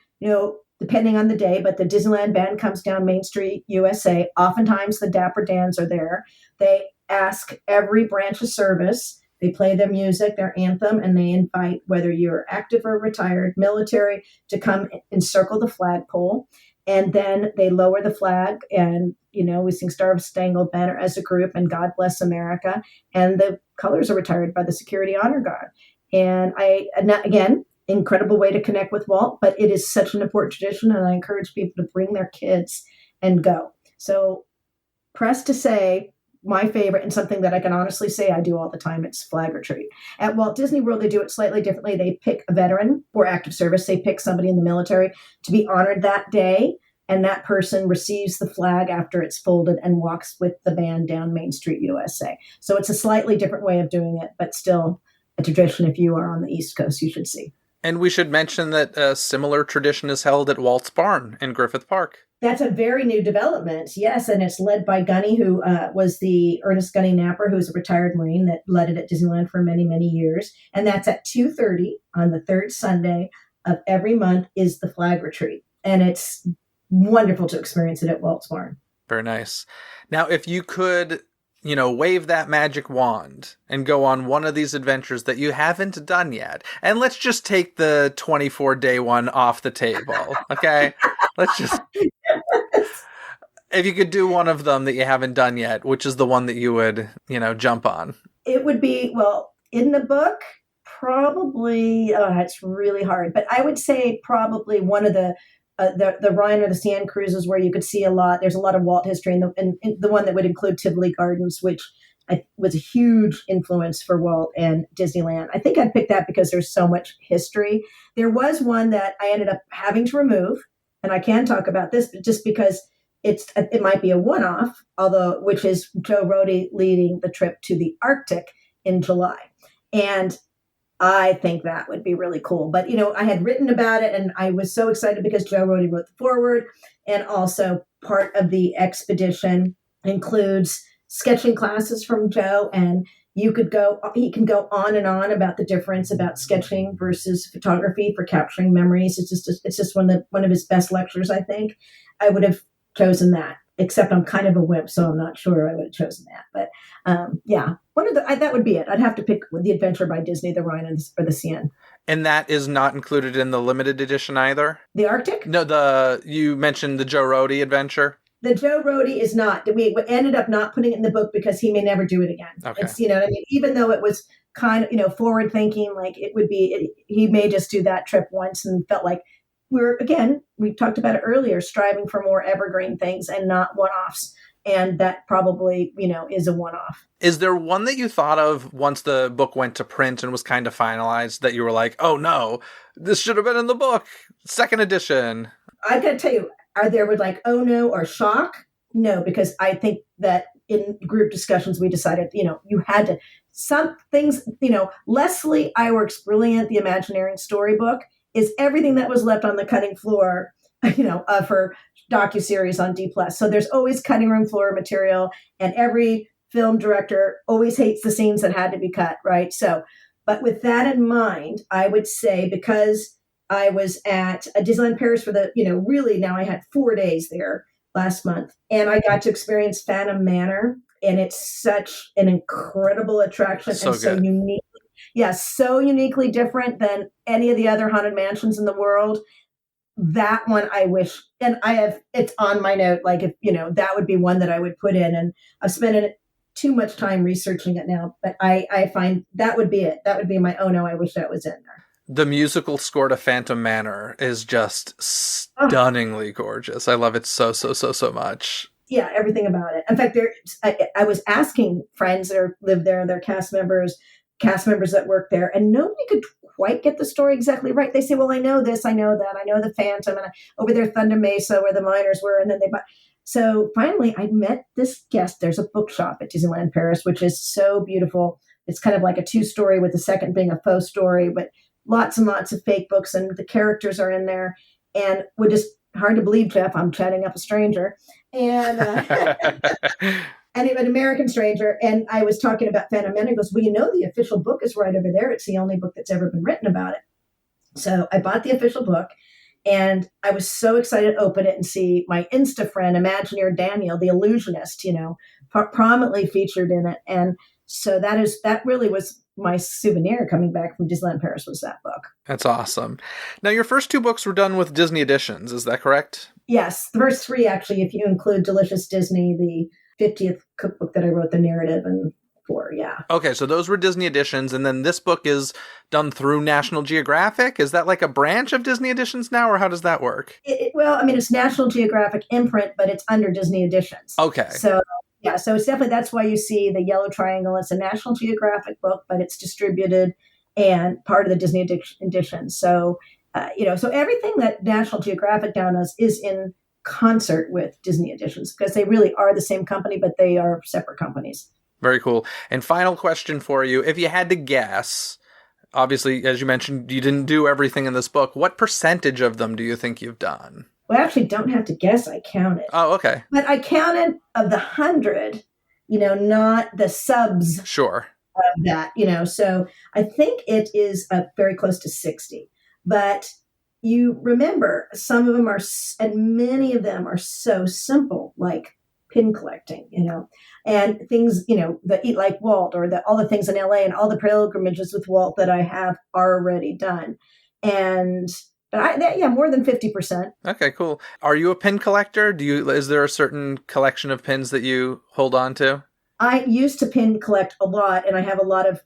Depending on the day, but the Disneyland band comes down Main Street, USA. Oftentimes the Dapper Dans are there. They ask every branch of service. They play their music, their anthem, and they invite whether you're active or retired, military, to come and circle the flagpole. And then they lower the flag and, we sing Star Spangled Banner as a group and God Bless America. And the colors are retired by the Security Honor Guard. And again, incredible way to connect with Walt, but it is such an important tradition, and I encourage people to bring their kids and go. So pressed to say my favorite, and something that I can honestly say I do all the time, it's flag retreat. At Walt Disney World, they do it slightly differently. They pick a veteran or active service. They pick somebody in the military to be honored that day, and that person receives the flag after it's folded and walks with the band down Main Street, USA. So it's a slightly different way of doing it, but still a tradition. If you are on the East Coast, you should see. And we should mention that a similar tradition is held at Walt's Barn in Griffith Park. That's a very new development, yes, and it's led by Gunny, who was the Ernest Gunny Napper, who's a retired Marine that led it at Disneyland for many, many years. And that's at 2:30 on the third Sunday of every month is the flag retreat. And it's wonderful to experience it at Walt's Barn. Very nice. Now, if you could wave that magic wand and go on one of these adventures that you haven't done yet. And let's just take the 24-day one off the table, okay? If you could do one of them that you haven't done yet, which is the one that you would, jump on? It would be, in the book, probably, it's really hard, but I would say probably one of the Rhine or the Sand cruises where you could see a lot. There's a lot of Walt history, and the one that would include Tivoli Gardens, which was a huge influence for Walt and Disneyland. I think I'd pick that because there's so much history. There was one that I ended up having to remove, and I can talk about this, but just because it might be a one-off, which is Joe Rohde leading the trip to the Arctic in July. And I think that would be really cool. But, I had written about it, and I was so excited because Joe Rohde wrote the foreword. And also part of the expedition includes sketching classes from Joe. And he can go on and on about the difference about sketching versus photography for capturing memories. It's just one of his best lectures, I think. I would have chosen that, except I'm kind of a wimp, so I'm not sure I would have chosen that. But that would be it. I'd have to pick The Adventure by Disney, the Rhine or the Seine. And that is not included in the limited edition either? The Arctic? No, you mentioned the Joe Rohde adventure. The Joe Rohde is not. We ended up not putting it in the book because he may never do it again. Okay. It's, what I mean? Even though it was kind of, forward thinking, like it would be, he may just do that trip once and felt like we talked about it earlier, striving for more evergreen things and not one-offs. And that probably, is a one-off. Is there one that you thought of once the book went to print and was kind of finalized that you were like, oh no, this should have been in the book, second edition? I got to tell you, are there like, oh no, or shock? No, because I think that in group discussions, we decided, you had to, some things, Leslie Iwerk's brilliant The Imagineering Storybook is everything that was left on the cutting floor, of her docuseries on D+. So there's always cutting room floor material, and every film director always hates the scenes that had to be cut, right? So, but with that in mind, I would say, because I was at Disneyland Paris for really now I had 4 days there last month, and I got to experience Phantom Manor, and it's such an incredible attraction So and so good. unique. Yeah, so uniquely different than any of the other haunted mansions in the world. That one I wish, and it's on my note, like, if, that would be one that I would put in, and I've spent too much time researching it now, but I find that would be it. That would be my, oh no, I wish that was in there. The musical score to Phantom Manor is just Oh, stunningly gorgeous. I love it so, so, so, so much. yeah, everything about it. In fact, I was asking friends that live there, their cast members that work there, and nobody could quite get the story exactly right. They say, well, I know this, I know that, I know the Phantom, and over there, Thunder Mesa, where the miners were, and then they bought. So finally, I met this guest. There's a bookshop at Disneyland Paris, which is so beautiful. It's kind of like a 2-story with the second being a faux story, but lots and lots of fake books, and the characters are in there. And we're just hard to believe, Jeff, I'm chatting up a stranger. And and an American stranger. And I was talking about Phantom Manor. He goes, well, the official book is right over there. It's the only book that's ever been written about it. So I bought the official book, and I was so excited to open it and see my Insta friend, Imagineer Daniel, the illusionist, prominently featured in it. And so that really was my souvenir coming back from Disneyland Paris, was that book. That's awesome. Now, your first 2 books were done with Disney Editions, is that correct? Yes, the first 3, actually, if you include Delicious Disney, the 50th cookbook that I wrote the narrative for, yeah. Okay, so those were Disney Editions, and then this book is done through National Geographic. Is that like a branch of Disney Editions now, or how does that work? It's National Geographic imprint, but it's under Disney Editions. Okay. So, yeah, so it's definitely, that's why you see the yellow triangle. It's a National Geographic book, but it's distributed and part of the Disney Edition. So, so everything that National Geographic now does is in concert with Disney Editions, because they really are the same company, but they are separate companies. Very cool. And final question for you. If you had to guess, obviously, as you mentioned, you didn't do everything in this book. What percentage of them do you think you've done? Well, I actually don't have to guess. I counted. Oh, okay. But I counted of the 100, not the subs Sure. of that, So I think it is very close to 60. But you remember, some of them are, and many of them are so simple, like pin collecting, and things, that Eat Like Walt, or all the things in LA, and all the pilgrimages with Walt that I have already done. And more than 50%. Okay, cool. Are you a pin collector? Is there a certain collection of pins that you hold on to? I used to pin collect a lot, and I have a lot of,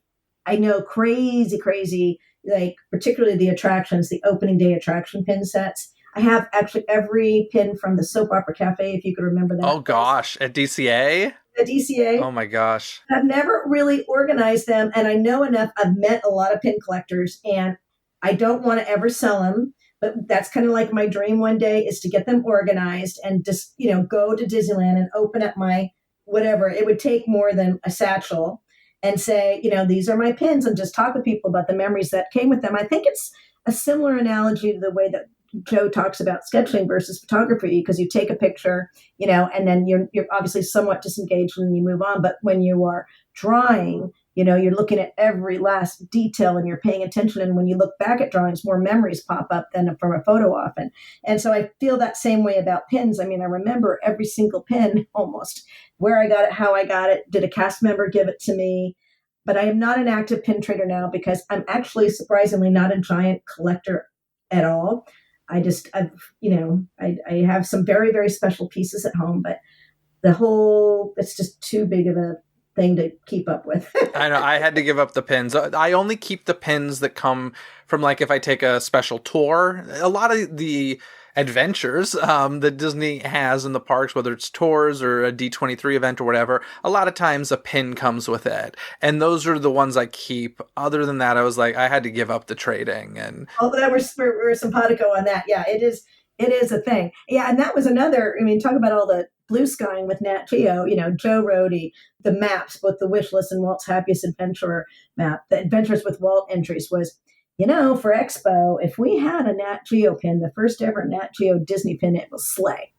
I know, crazy, like particularly the attractions, the opening day attraction pin sets. I have actually every pin from the Soap Opera Cafe, if you could remember that. Oh gosh, at DCA? The DCA. Oh my gosh. I've never really organized them, and I know enough. I've met a lot of pin collectors, and I don't want to ever sell them, but that's kind of like my dream one day, is to get them organized and just, go to Disneyland and open up my whatever. It would take more than a satchel, and say, these are my pins, and just talk with people about the memories that came with them. I think it's a similar analogy to the way that Joe talks about sketching versus photography, because you take a picture, and then you're obviously somewhat disengaged and you move on. But when you are drawing, you're looking at every last detail and you're paying attention. And when you look back at drawings, more memories pop up than from a photo often. And so I feel that same way about pins. I mean, I remember every single pin almost, where I got it, how I got it, did a cast member give it to me? But I am not an active pin trader now, because I'm actually surprisingly not a giant collector at all. I have some very, very special pieces at home, but it's just too big of a thing to keep up with. I know. I had to give up the pins. I only keep the pins that come from, like, if I take a special tour. A lot of the adventures that Disney has in the parks, whether it's tours or a D23 event or whatever, a lot of times a pin comes with it. And those are the ones I keep. Other than that, I was like, I had to give up the trading. And we're simpatico on that. Yeah, it is a thing. Yeah, and that was another, talk about all the blue skying with Nat Geo, Joe Rohde, the maps, both the wish list and Walt's Happiest Adventurer map, the Adventures with Walt entries was, For Expo, if we had a Nat Geo pin, the first ever Nat Geo Disney pin, it will slay.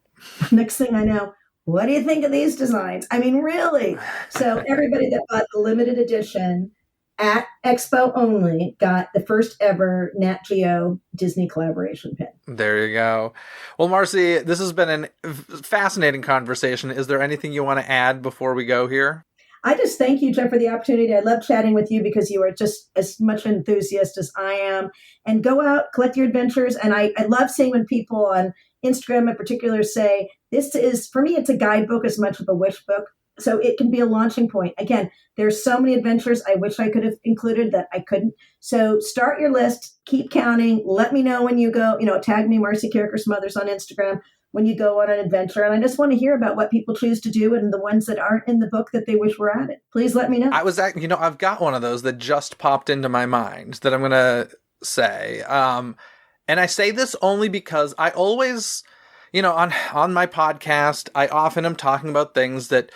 Next thing I know, what do you think of these designs? I mean, really? So everybody that bought the limited edition at Expo only got the first ever Nat Geo Disney collaboration pin. There you go. Well, Marcy, this has been a fascinating conversation. Is there anything you want to add before we go here? I just thank you, Jeff, for the opportunity. I love chatting with you because you are just as much an enthusiast as I am. And go out, collect your adventures. And I love seeing when people on Instagram in particular say, this is, for me, it's a guidebook as much as a wish book. So it can be a launching point. Again, there's so many adventures I wish I could have included that I couldn't. So start your list, keep counting. Let me know when you go, tag me, Marcy Carriker Smothers on Instagram, when you go on an adventure. And I just want to hear about what people choose to do and the ones that aren't in the book that they wish were added. Please let me know. I've got one of those that just popped into my mind that I'm going to say. And I say this only because I always, on my podcast, I often am talking about things that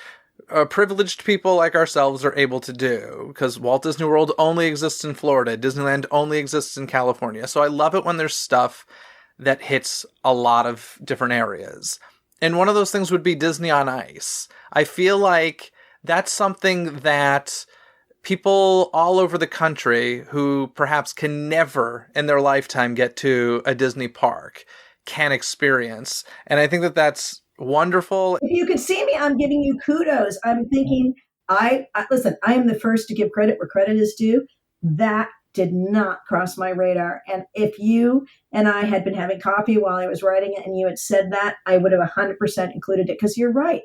privileged people like ourselves are able to do, because Walt Disney World only exists in Florida. Disneyland only exists in California. So I love it when there's stuff that hits a lot of different areas. And one of those things would be Disney on Ice. I feel like that's something that people all over the country who perhaps can never in their lifetime get to a Disney park can experience. And I think that that's wonderful. If you could see me, I'm giving you kudos. I'm thinking, listen, I am the first to give credit where credit is due. That did not cross my radar. And if you and I had been having coffee while I was writing it and you had said that, I would have 100% included it, because you're right.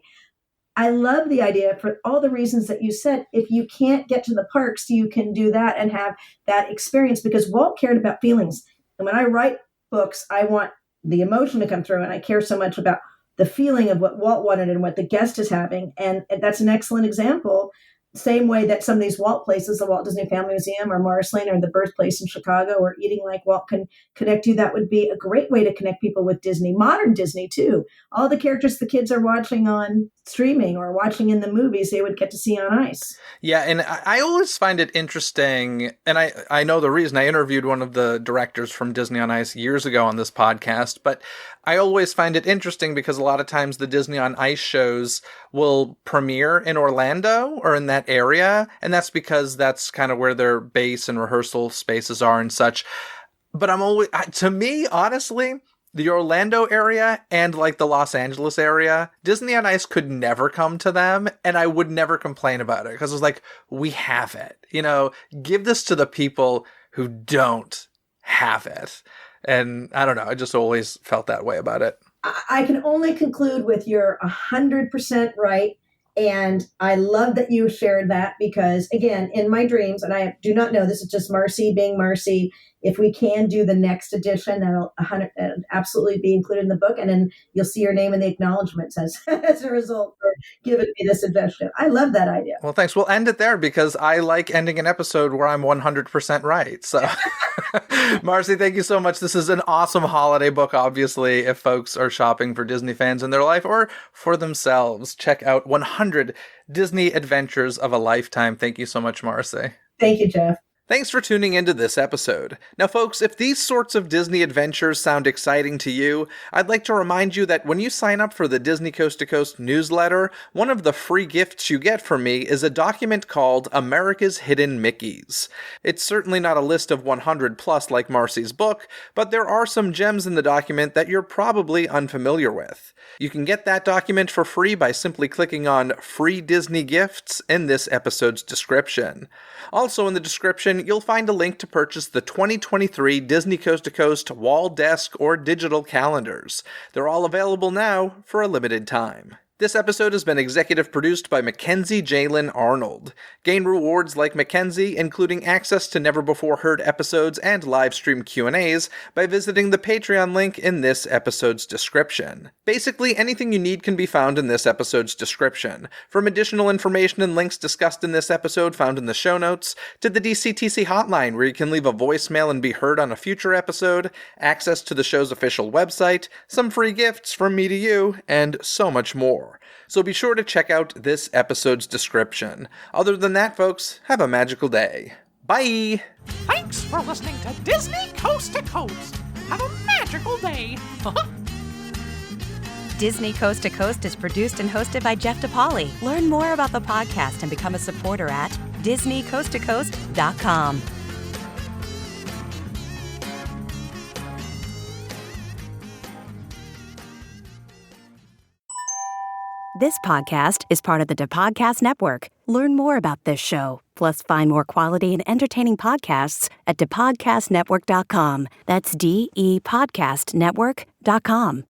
I love the idea for all the reasons that you said. If you can't get to the parks, you can do that and have that experience, because Walt cared about feelings. And when I write books, I want the emotion to come through, and I care so much about the feeling of what Walt wanted and what the guest is having. And that's an excellent example. Same way that some of these Walt places, the Walt Disney Family Museum or Morris Lane or the Birthplace in Chicago or Eating Like Walt, can connect you. That would be a great way to connect people with Disney, modern Disney too. All the characters the kids are watching on streaming or watching in the movies, they would get to see on ice. Yeah, and I always find it interesting, and I know the reason. I interviewed one of the directors from Disney on Ice years ago on this podcast, but I always find it interesting because a lot of times the Disney on Ice shows will premiere in Orlando or in that area, and that's because that's kind of where their base and rehearsal spaces are and such. But to me, honestly, the Orlando area and like the Los Angeles area, Disney on Ice could never come to them, and I would never complain about it because it was like, we have it. Give this to the people who don't have it. And I don't know, I just always felt that way about it. I can only conclude with you're 100% right. And I love that you shared that, because again, in my dreams, and I do not know, this is just Marcy being Marcy, if we can do the next edition, that'll absolutely be included in the book. And then you'll see your name in the acknowledgments as a result for giving me this suggestion. I love that idea. Well, thanks. We'll end it there because I like ending an episode where I'm 100% right. So, Marcy, thank you so much. This is an awesome holiday book, obviously, if folks are shopping for Disney fans in their life or for themselves. Check out 100 Disney Adventures of a Lifetime. Thank you so much, Marcy. Thank you, Jeff. Thanks for tuning into this episode. Now, folks, if these sorts of Disney adventures sound exciting to you, I'd like to remind you that when you sign up for the Disney Coast to Coast newsletter, one of the free gifts you get from me is a document called America's Hidden Mickeys. It's certainly not a list of 100 plus like Marcy's book, but there are some gems in the document that you're probably unfamiliar with. You can get that document for free by simply clicking on Free Disney Gifts in this episode's description. Also in the description, you'll find a link to purchase the 2023 Disney Coast to Coast wall desk or digital calendars. They're all available now for a limited time. This episode has been executive produced by Mackenzie Jalen Arnold. Gain rewards like Mackenzie, including access to never-before-heard episodes and live stream Q&As, by visiting the Patreon link in this episode's description. Basically, anything you need can be found in this episode's description. From additional information and links discussed in this episode found in the show notes, to the DCTC hotline where you can leave a voicemail and be heard on a future episode, access to the show's official website, some free gifts from me to you, and so much more. So be sure to check out this episode's description. Other than that, folks, have a magical day. Bye! Thanks for listening to Disney Coast to Coast. Have a magical day. Disney Coast to Coast is produced and hosted by Jeff DePauli. Learn more about the podcast and become a supporter at DisneyCoastToCoast.com. This podcast is part of the DePodcast Network. Learn more about this show, plus find more quality and entertaining podcasts at DePodcastNetwork.com. That's DEPodcastNetwork.com.